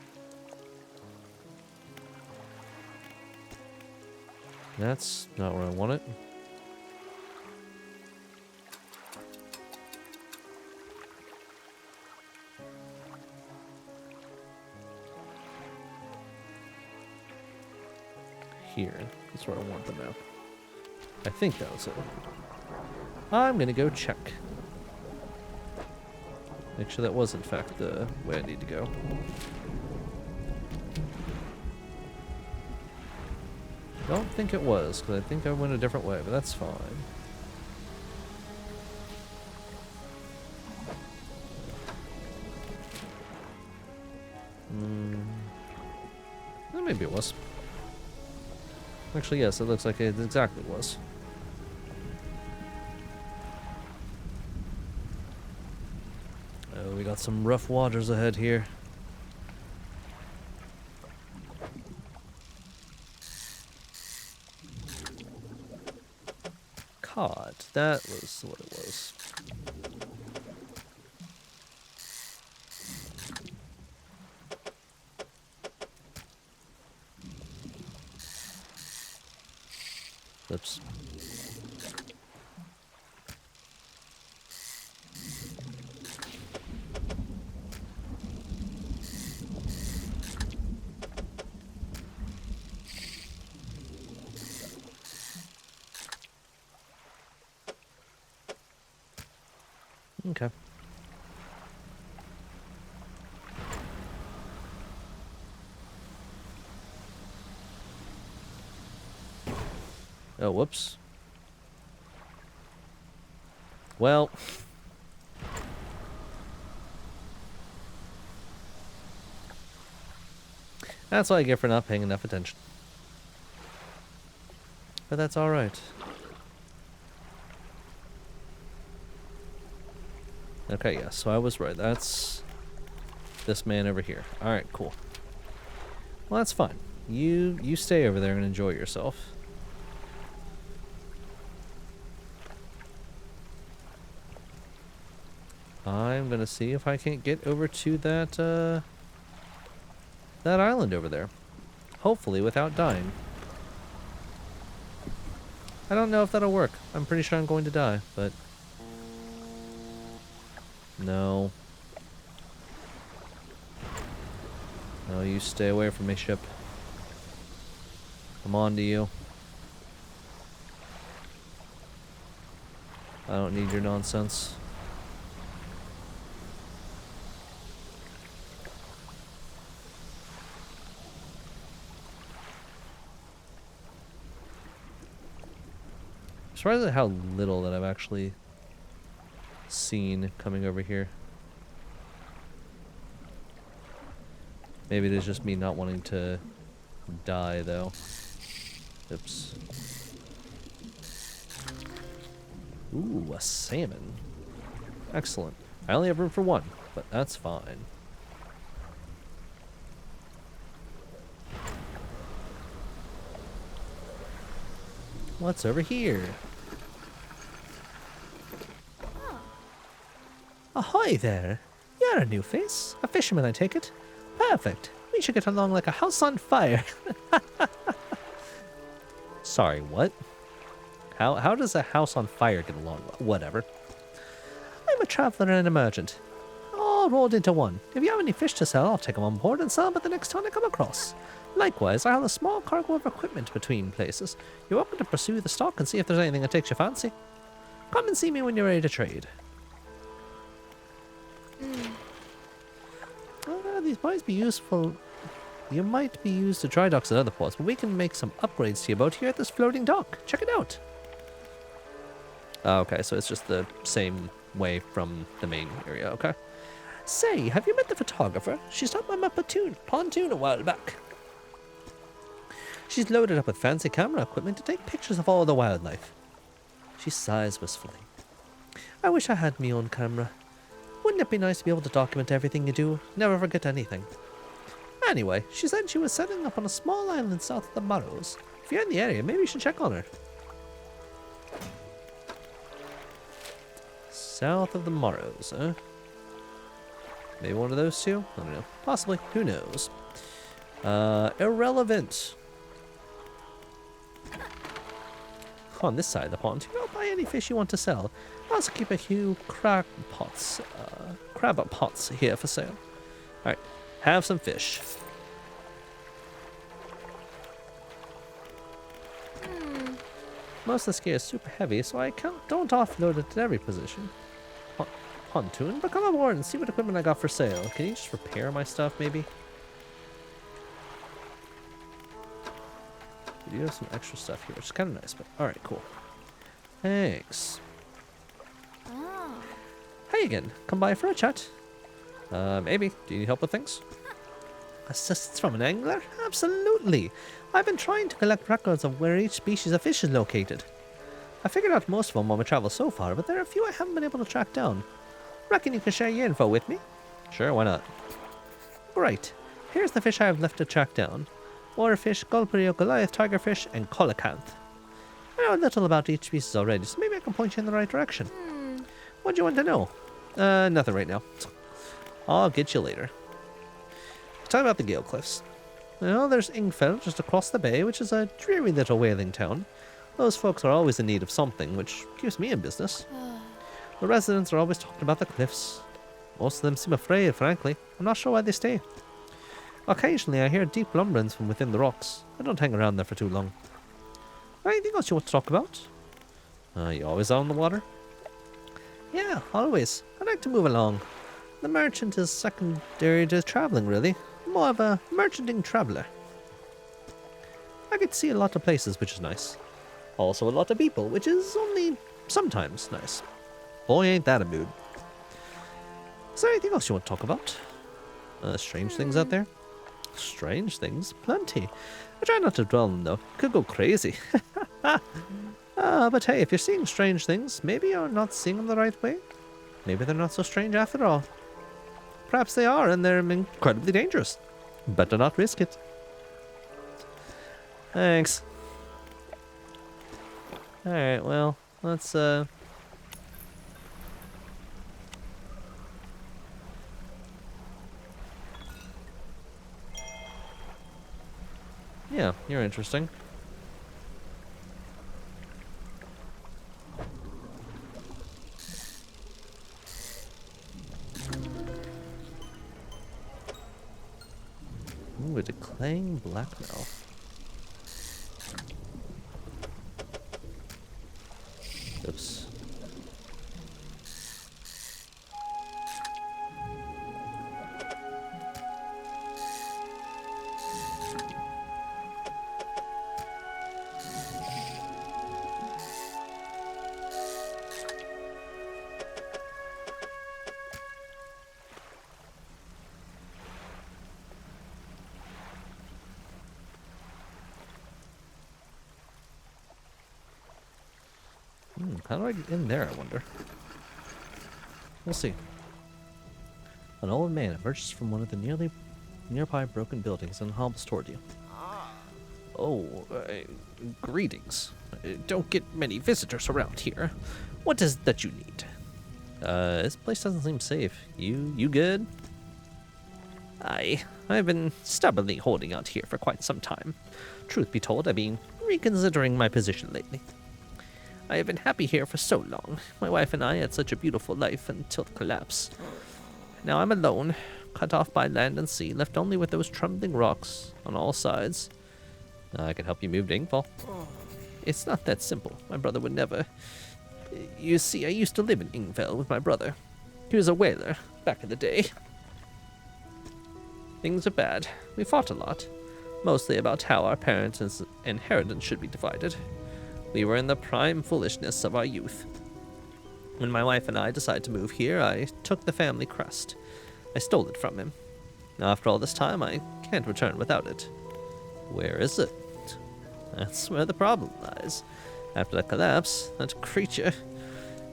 Speaker 2: That's not where I want it. Here. That's where I want the map. I think that was it. I'm gonna go check. Make sure that was in fact the way I need to go. Don't think it was, because I think I went a different way, but that's fine. Well, maybe it was. Actually, yes, it looks like it exactly was. Oh, we got some rough waters ahead here. Cod, that was what it was. Oops. Okay. Oh, whoops. Well. That's what I get for not paying enough attention. But that's alright. Okay, yeah, so I was right. That's this man over here. Alright, cool. Well, that's fine. You stay over there and enjoy yourself. I'm gonna see if I can't get over to that island over there. Hopefully without dying. I don't know if that'll work. I'm pretty sure I'm going to die, but... No. No, you stay away from me, ship. I'm on to you. I don't need your nonsense. I'm surprised at how little that I've actually seen coming over here. Maybe it is just me not wanting to die, though. Oops. Ooh, a salmon. Excellent. I only have room for one, but that's fine. What's over here? Ahoy there! You're a new face. A fisherman, I take it. Perfect. We should get along like a house on fire. Sorry, what? How does a house on fire get along? Whatever. I'm a traveler and a merchant, all rolled into one. If you have any fish to sell, I'll take them on board and sell them at the next town I come across. Likewise, I have a small cargo of equipment between places. You're welcome to pursue the stock and see if there's anything that takes your fancy. Come and see me when you're ready to trade. These might be useful. You might be used to dry docks at other ports, but we can make some upgrades to your boat here at this floating dock. Check it out. Okay, so it's just the same way from the main area, okay. Say, have you met the photographer? She stopped by my pontoon a while back. She's loaded up with fancy camera equipment to take pictures of all the wildlife. She sighs wistfully. I wish I had my own camera. Wouldn't it be nice to be able to document everything you do? Never forget anything. Anyway, she said she was setting up on a small island south of the Morrows. If you're in the area, maybe you should check on her. South of the Morrows, huh? Maybe one of those two? I don't know. Possibly. Who knows? Irrelevant. On this side of the pond, you don't buy any fish you want to sell. I also keep a few crab pots here for sale. Alright, have some fish. Most of the gear is super heavy, so I don't offload it at every position. Pontoon, but come aboard and see what equipment I got for sale. Can you just repair my stuff, maybe? We do have some extra stuff here, which is kind of nice, but alright, cool. Thanks.
Speaker 3: Oh.
Speaker 2: Hey again, come by for a chat. Maybe. Do you need help with things? Assistance from an angler? Absolutely. I've been trying to collect records of where each species of fish is located. I figured out most of them on my travels so far, but there are a few I haven't been able to track down. Reckon you can share your info with me? Sure, why not? Great. Here's the fish I have left to track down. Waterfish, Gulperio, Goliath, tigerfish, and coelacanth. I know a little about each species already, so maybe I can point you in the right direction. What do you want to know? Nothing right now. I'll get you later. Talk about the Gale Cliffs. Well, there's Ingfell just across the bay, which is a dreary little whaling town. Those folks are always in need of something, which keeps me in business. The residents are always talking about the cliffs. Most of them seem afraid, frankly. I'm not sure why they stay. Occasionally, I hear deep rumblings from within the rocks. I don't hang around there for too long. Anything else you want to talk about? You always out on the water? Yeah, always. I like to move along. The merchant is secondary to traveling, really. More of a merchanting traveler. I get to see a lot of places, which is nice. Also a lot of people, which is only sometimes nice. Boy, ain't that a mood. Is there anything else you want to talk about? Strange things out there? Strange things? Plenty. I try not to dwell on them, though. Could go crazy. But hey, if you're seeing strange things, maybe you're not seeing them the right way. Maybe they're not so strange after all. Perhaps they are, and they're incredibly dangerous. Better not risk it. Thanks. Alright, well, let's, yeah, you're interesting. Ooh, a decaying blackmouth. Oops. How do I get in there, I wonder? We'll see. An old man emerges from one of the nearby broken buildings and hobbles toward you. Oh, greetings. Don't get many visitors around here. What is it that you need? This place doesn't seem safe. You good? I've been stubbornly holding out here for quite some time. Truth be told, I've been reconsidering my position lately. I have been happy here for so long. My wife and I had such a beautiful life until the collapse. Now I'm alone, cut off by land and sea, left only with those trembling rocks on all sides. I can help you move to Ingval. It's not that simple. My brother would never. You see, I used to live in Ingval with my brother. He was a whaler back in the day. Things are bad. We fought a lot, mostly about how our parents' inheritance should be divided. We were in the prime foolishness of our youth. When my wife and I decided to move here, I took the family crest. I stole it from him. After all this time, I can't return without it. Where is it? That's where the problem lies. After the collapse, that creature,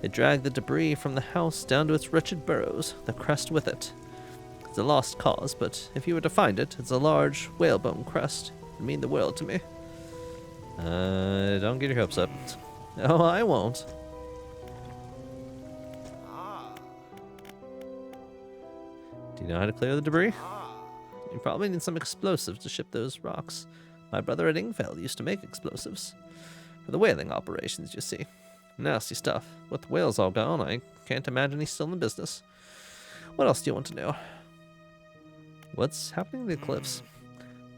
Speaker 2: it dragged the debris from the house down to its wretched burrows, the crest with it. It's a lost cause, but if you were to find it, it's a large whalebone crest. It'd mean the world to me. Don't get your hopes up. Oh, I won't. Do you know how to clear the debris? You probably need some explosives to ship those rocks. My brother at Ingfeld used to make explosives. For the whaling operations, you see. Nasty stuff. With the whales all gone, I can't imagine he's still in business. What else do you want to know? What's happening to the cliffs?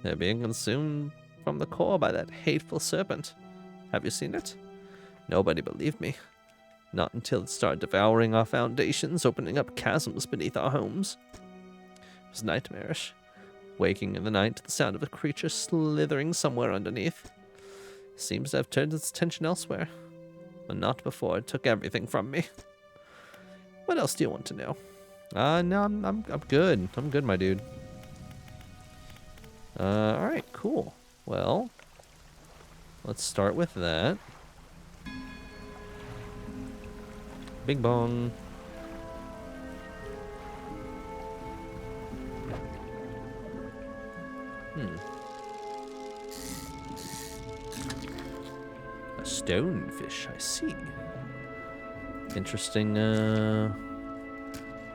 Speaker 2: They're being consumed from the core by that hateful serpent. Have you seen it? Nobody believed me. Not until it started devouring our foundations, opening up chasms beneath our homes. It was nightmarish. Waking in the night to the sound of a creature slithering somewhere underneath. Seems to have turned its attention elsewhere. But not before it took everything from me. What else do you want to know? No, I'm good. I'm good, my dude. Alright, cool. Well, let's start with that. Bing bong. A stonefish, I see. Interesting,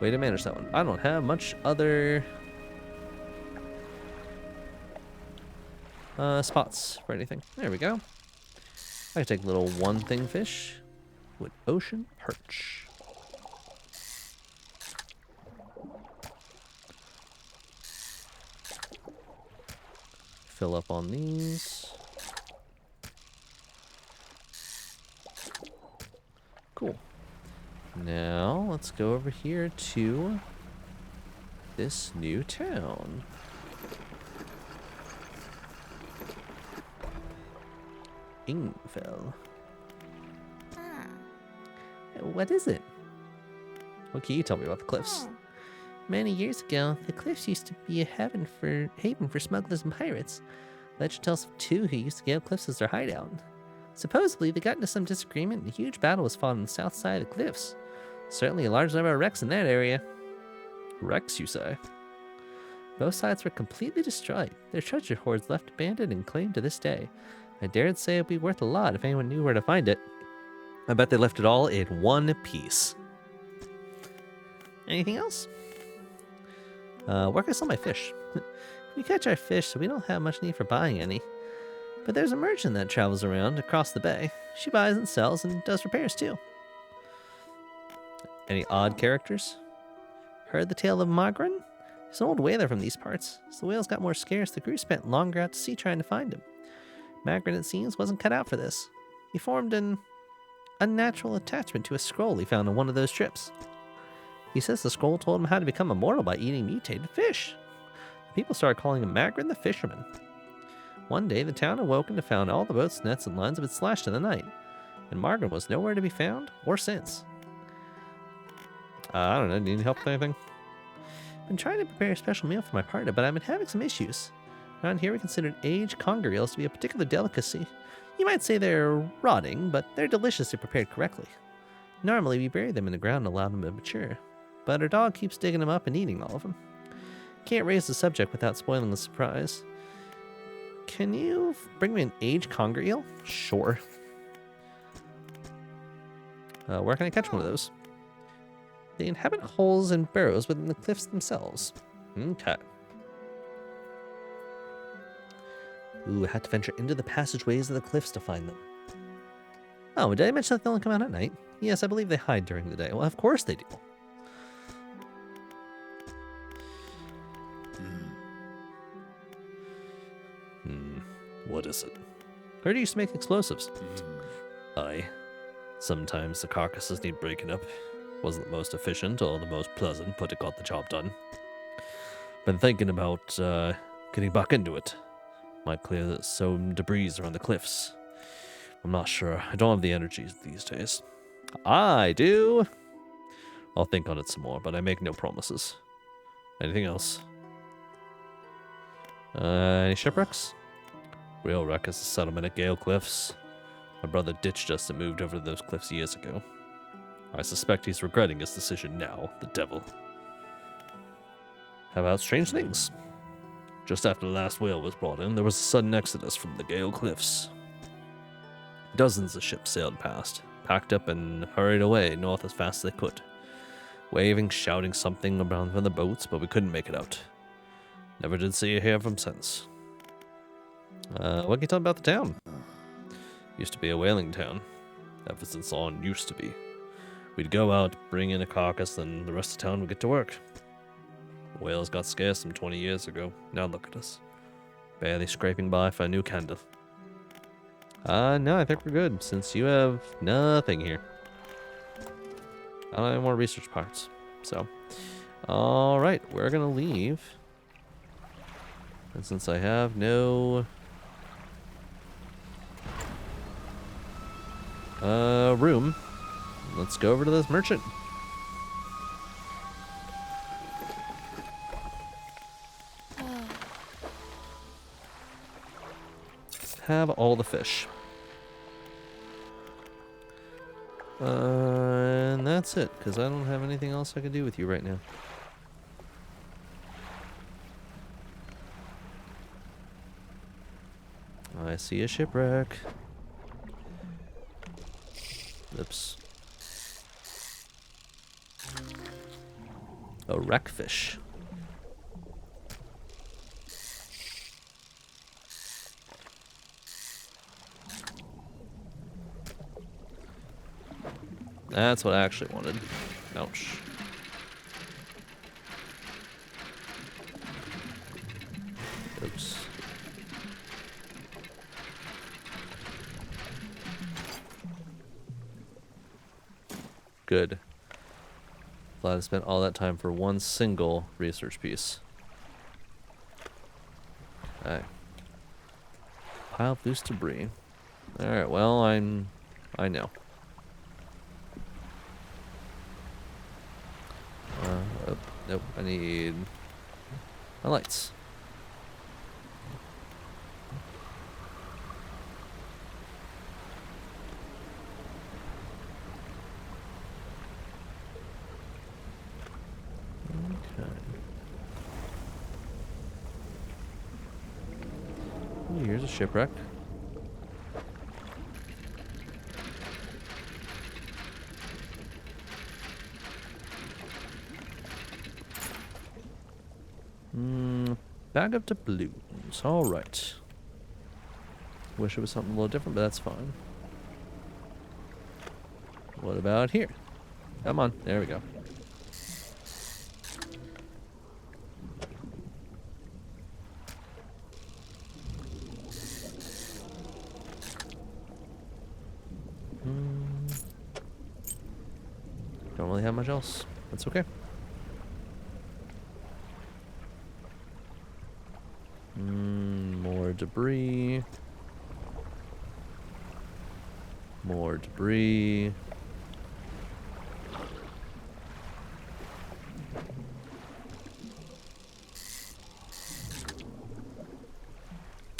Speaker 2: way to manage that one. I don't have much other spots for anything. There we go. I can take a little one thing fish with ocean perch. Fill up on these. Cool. Now let's go over here to this new town. Ingfell. What is it? What can you tell me about the cliffs? Many years ago, the cliffs used to be a haven for smugglers and pirates. Legend tells of two who used to gale cliffs as their hideout. Supposedly, they got into some disagreement and a huge battle was fought on the south side of the cliffs. Certainly a large number of wrecks in that area. Wrecks, you say? Both sides were completely destroyed. Their treasure hoards left abandoned and claimed to this day. I dared say it'd be worth a lot if anyone knew where to find it. I bet they left it all in one piece. Anything else? Where can I sell my fish? We catch our fish, so we don't have much need for buying any. But there's a merchant that travels around across the bay. She buys and sells and does repairs too. Any odd characters? Heard the tale of Magrin? He's an old whaler from these parts. As the whales got more scarce, the crew spent longer out to sea trying to find him. Magrin, it seems, wasn't cut out for this. He formed an unnatural attachment to a scroll he found on one of those trips. He says the scroll told him how to become immortal by eating mutated fish. The people started calling him Magrin the Fisherman. One day, the town awoke and found all the boats, nets, and lines had been slashed in the night, and Magrin was nowhere to be found or since. I don't know, do you need help with anything? I've been trying to prepare a special meal for my partner, but I've been having some issues. Around here, we consider aged conger eels to be a particular delicacy. You might say they're rotting, but they're delicious if prepared correctly. Normally, we bury them in the ground and allow them to mature, but our dog keeps digging them up and eating all of them. Can't raise the subject without spoiling the surprise. Can you bring me an aged conger eel? Sure. Where can I catch one of those? They inhabit holes and burrows within the cliffs themselves. Okay. Ooh, I had to venture into the passageways of the cliffs to find them. Oh, did I mention that they only come out at night? Yes, I believe they hide during the day. Well, of course they do. What is it? Heard you used to make explosives. Aye. Sometimes the carcasses need breaking up. Wasn't the most efficient or the most pleasant, but it got the job done. Been thinking about getting back into it. Might clear some debris around the cliffs. I'm not sure. I don't have the energies these days. I do. I'll think on it some more, but I make no promises. Anything else? Any shipwrecks? Real wreck is a settlement at Gale Cliffs. My brother ditched us and moved over to those cliffs years ago. I suspect he's regretting his decision now, the devil. How about strange things? Just after the last whale was brought in, there was a sudden exodus from the Gale Cliffs. Dozens of ships sailed past, packed up and hurried away north as fast as they could. Waving, shouting something around from the boats, but we couldn't make it out. Never did see or hear from since. What can you tell me about the town? Used to be a whaling town. Ever since on used to be. We'd go out, bring in a carcass, and the rest of town would get to work. Whales got scarce some 20 years ago. Now look at us. Barely scraping by for a new candle. No, I think we're good, since you have nothing here. I don't have any more research parts. So, alright, we're gonna leave. And since I have no room, let's go over to this merchant. Have all the fish. And that's it, because I don't have anything else I can do with you right now. I see a shipwreck. Oops. A wreckfish. That's what I actually wanted. Ouch. Oops. Good. Glad I spent all that time for one single research piece. Okay. Pile of loose debris. Alright, well, I know. Oh, nope, I need my lights. Okay. Ooh, here's a shipwreck. Bag of doubloons. Alright. Wish it was something a little different, but that's fine. What about here? Come on. There we go. Don't really have much else. That's okay. More debris. More debris.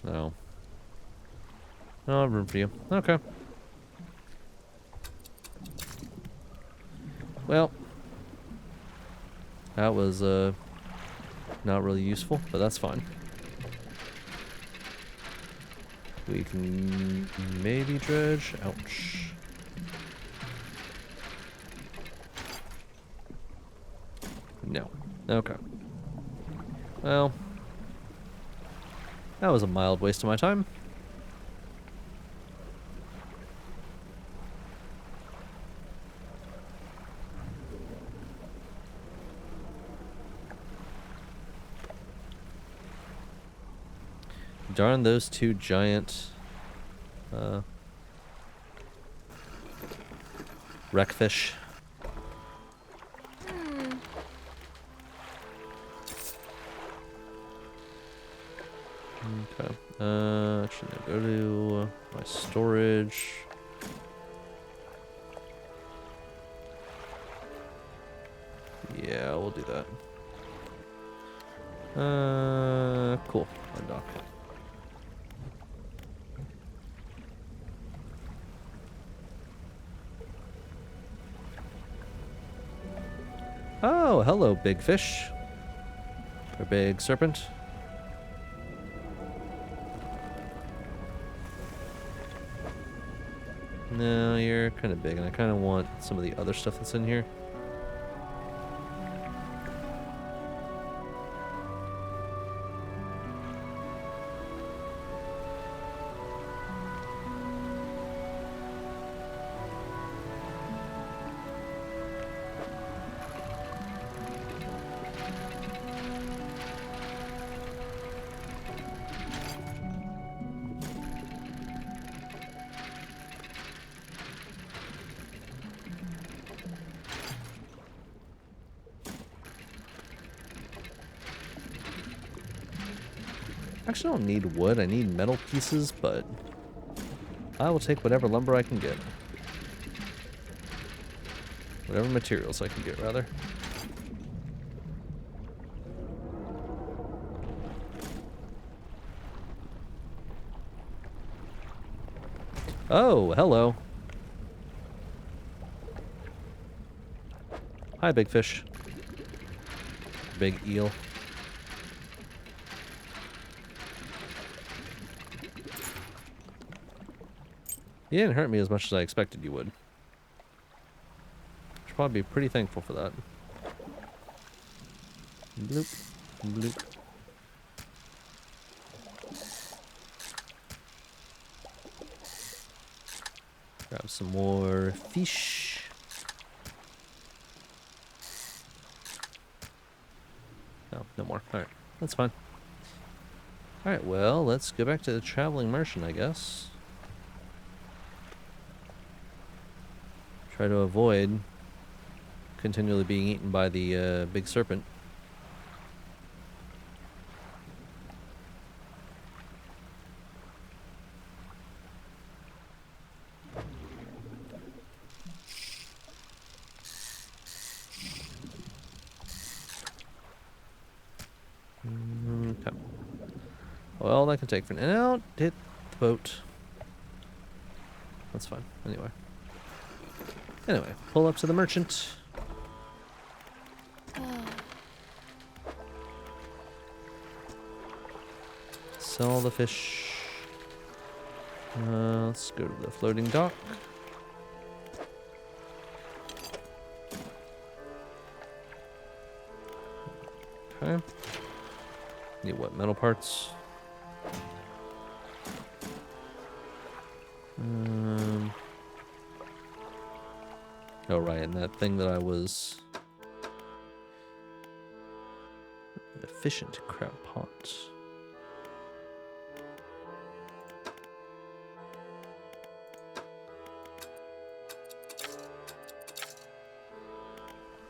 Speaker 2: No. No room for you. Okay. Well, that was not really useful, but that's fine. We can maybe dredge. Ouch. No. Okay. Well, that was a mild waste of my time. Darn those two giant wreckfish. Okay. Actually, no, go to my storage. Yeah, we'll do that. Cool. Undock. Oh, hello, big fish. Or big serpent. No, you're kind of big, and I kind of want some of the other stuff that's in here. Actually, I don't need wood. I need metal pieces, but I will take whatever lumber I can get. Whatever materials I can get, rather. Oh, hello. Hi, big fish. Big eel. You didn't hurt me as much as I expected you would. Should probably be pretty thankful for that. Bloop, bloop. Grab some more fish. No, no more. Alright, that's fine. Alright, well, let's go back to the traveling merchant, I guess. Try to avoid continually being eaten by the big serpent. Okay. Well, that can take for now. Hit the boat. That's fine. Anyway, pull up to the merchant. Sell the fish. Let's go to the floating dock. Okay. Need what? Metal parts? Oh, right, and that thing that I was... Efficient crab pot.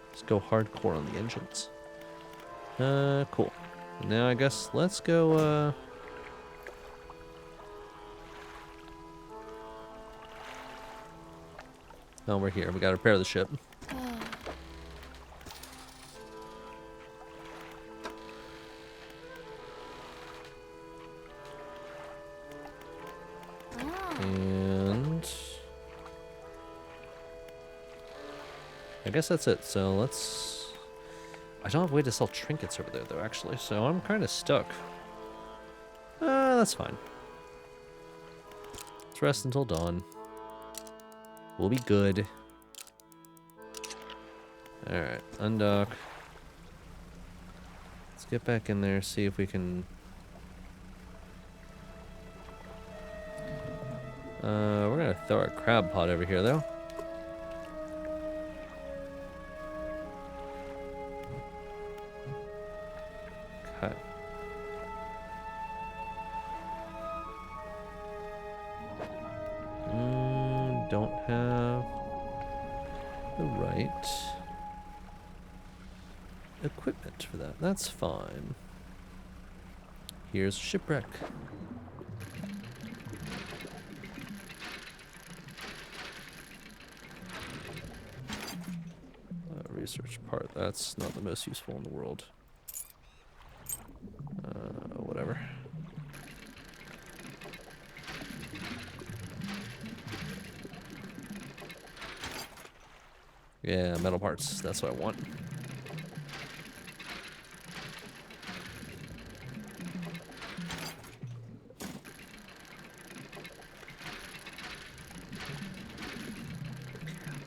Speaker 2: Let's go hardcore on the engines. Cool. Now I guess let's go, Oh, we're here. We gotta repair the ship. And I guess that's it. So let's... I don't have a way to sell trinkets over there, though, actually. So I'm kind of stuck. That's fine. Let's rest until dawn. We'll be good. Alright, undock. Let's get back in there, see if we can... we're gonna throw our crab pot over here, though. Okay. don't have the right equipment for that. That's fine. Here's shipwreck. Research part. That's not the most useful in the world. Whatever. Yeah, metal parts. That's what I want.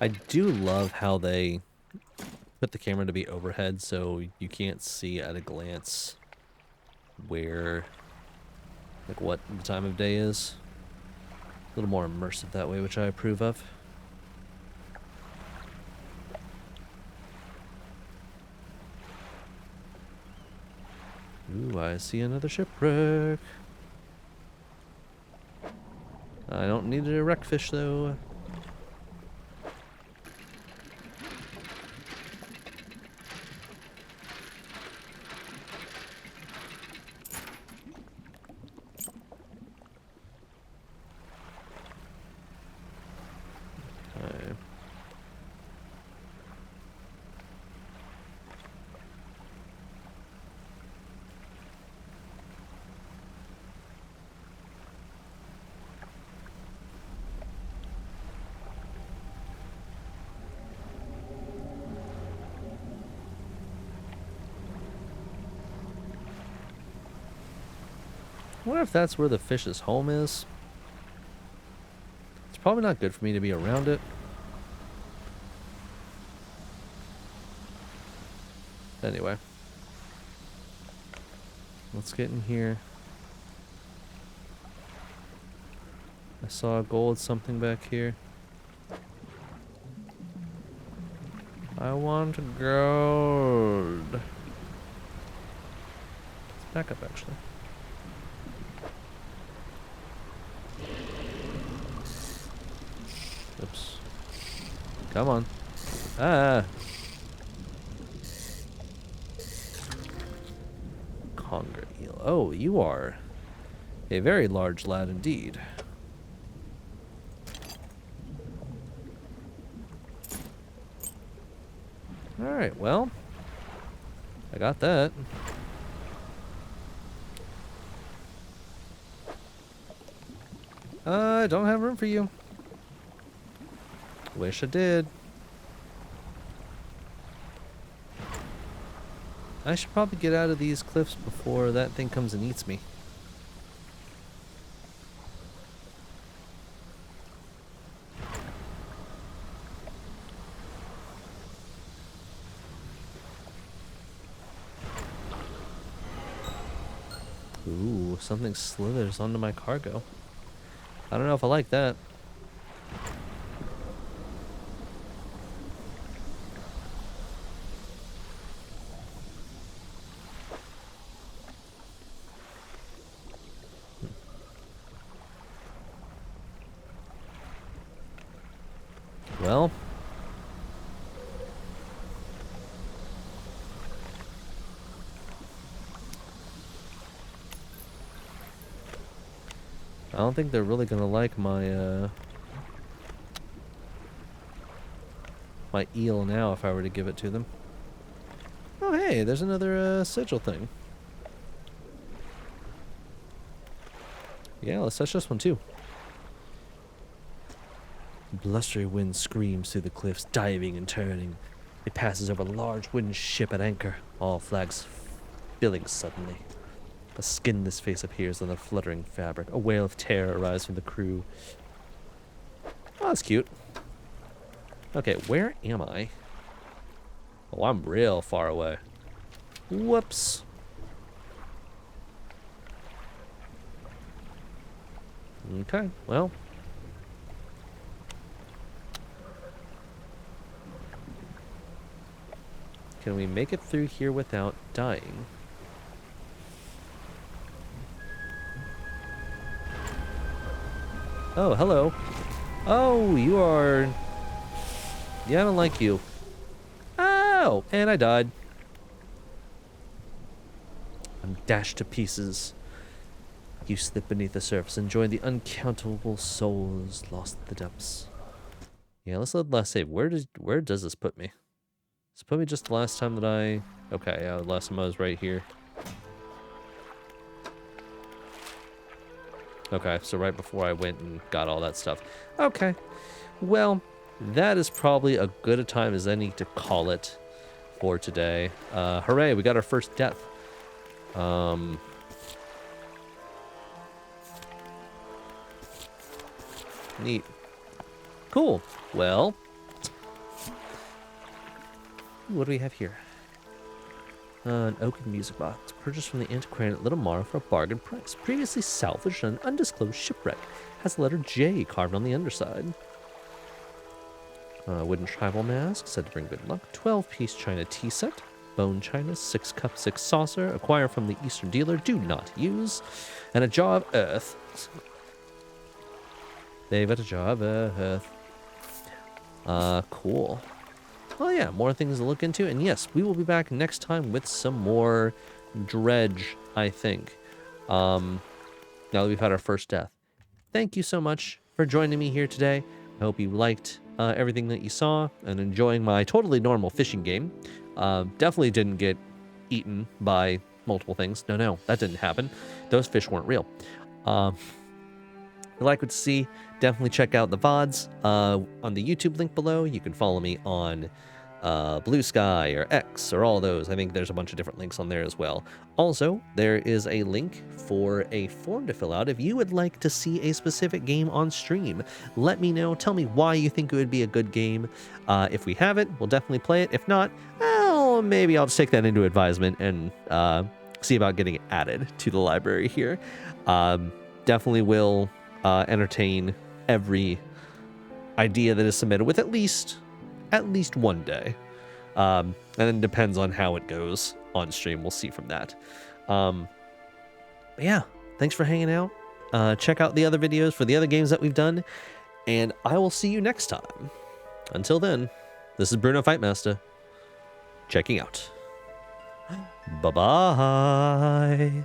Speaker 2: I do love how they put the camera to be overhead so you can't see at a glance where, like, what the time of day is. A little more immersive that way, which I approve of. Ooh, I see another shipwreck. I don't need a wreckfish though. Okay. I wonder if that's where the fish's home is. It's probably not good for me to be around it. Anyway. Let's get in here. I saw a gold something back here. I want gold. Let's back up actually. Oops. Come on. Ah. Conger eel. Oh, you are a very large lad indeed. Alright, well. I got that. I don't have room for you. Wish I did. I should probably get out of these cliffs before that thing comes and eats me. Ooh, something slithers onto my cargo. I don't know if I like that. Well, I don't think they're really gonna like my my eel now if I were to give it to them. Oh hey, there's another sigil thing. Yeah, let's touch this one too. Blustery wind screams through the cliffs, diving and turning. It passes over a large wooden ship at anchor, all flags filling suddenly. A skinless face appears on the fluttering fabric. A wail of terror arises from the crew. Oh, that's cute. Okay, where am I? Oh, I'm real far away. Whoops. Okay, well. Can we make it through here without dying? Oh, hello. Oh, you are... Yeah, I don't like you. Oh, and I died. I'm dashed to pieces. You slip beneath the surface and join the uncountable souls lost in the depths. Yeah, let's let last save. Where does this put me? Does it put me just the last time that I... Okay, yeah, last time I was right here. Okay, so right before I went and got all that stuff. Okay, well, that is probably a good a time as any to call it for today. Hooray, we got our first death. Neat. Cool. Well, what do we have here? An oaken music box purchased from the antiquarian at Little Morrow for a bargain price. Previously salvaged on an undisclosed shipwreck. Has the letter J carved on the underside. Wooden tribal mask, said to bring good luck. 12-piece china tea set. Bone china, 6 cup, 6 saucer. Acquire from the Eastern dealer. Do not use. And a jar of earth. They've got a jar of earth. Cool. Well, yeah, more things to look into. And yes, we will be back next time with some more Dredge, I think. Now that we've had our first death. Thank you so much for joining me here today. I hope you liked everything that you saw and enjoying my totally normal fishing game. Definitely didn't get eaten by multiple things. No, that didn't happen. Those fish weren't real. If you like what you see, definitely check out the VODs on the YouTube link below. You can follow me on Blue Sky or X or all those. I think there's a bunch of different links on there as well. Also, there is a link for a form to fill out if you would like to see a specific game on stream. Let me know. Tell me why you think it would be a good game. If we have it, we'll definitely play it. If not, well, maybe I'll just take that into advisement and see about getting it added to the library here. Definitely will entertain every idea that is submitted with at least one day. And then it depends on how it goes on stream. We'll see from that. But yeah, thanks for hanging out. Check out the other videos for the other games that we've done, and I will see you next time. Until then, this is Bruno Fightmaster, checking out. Bye-bye.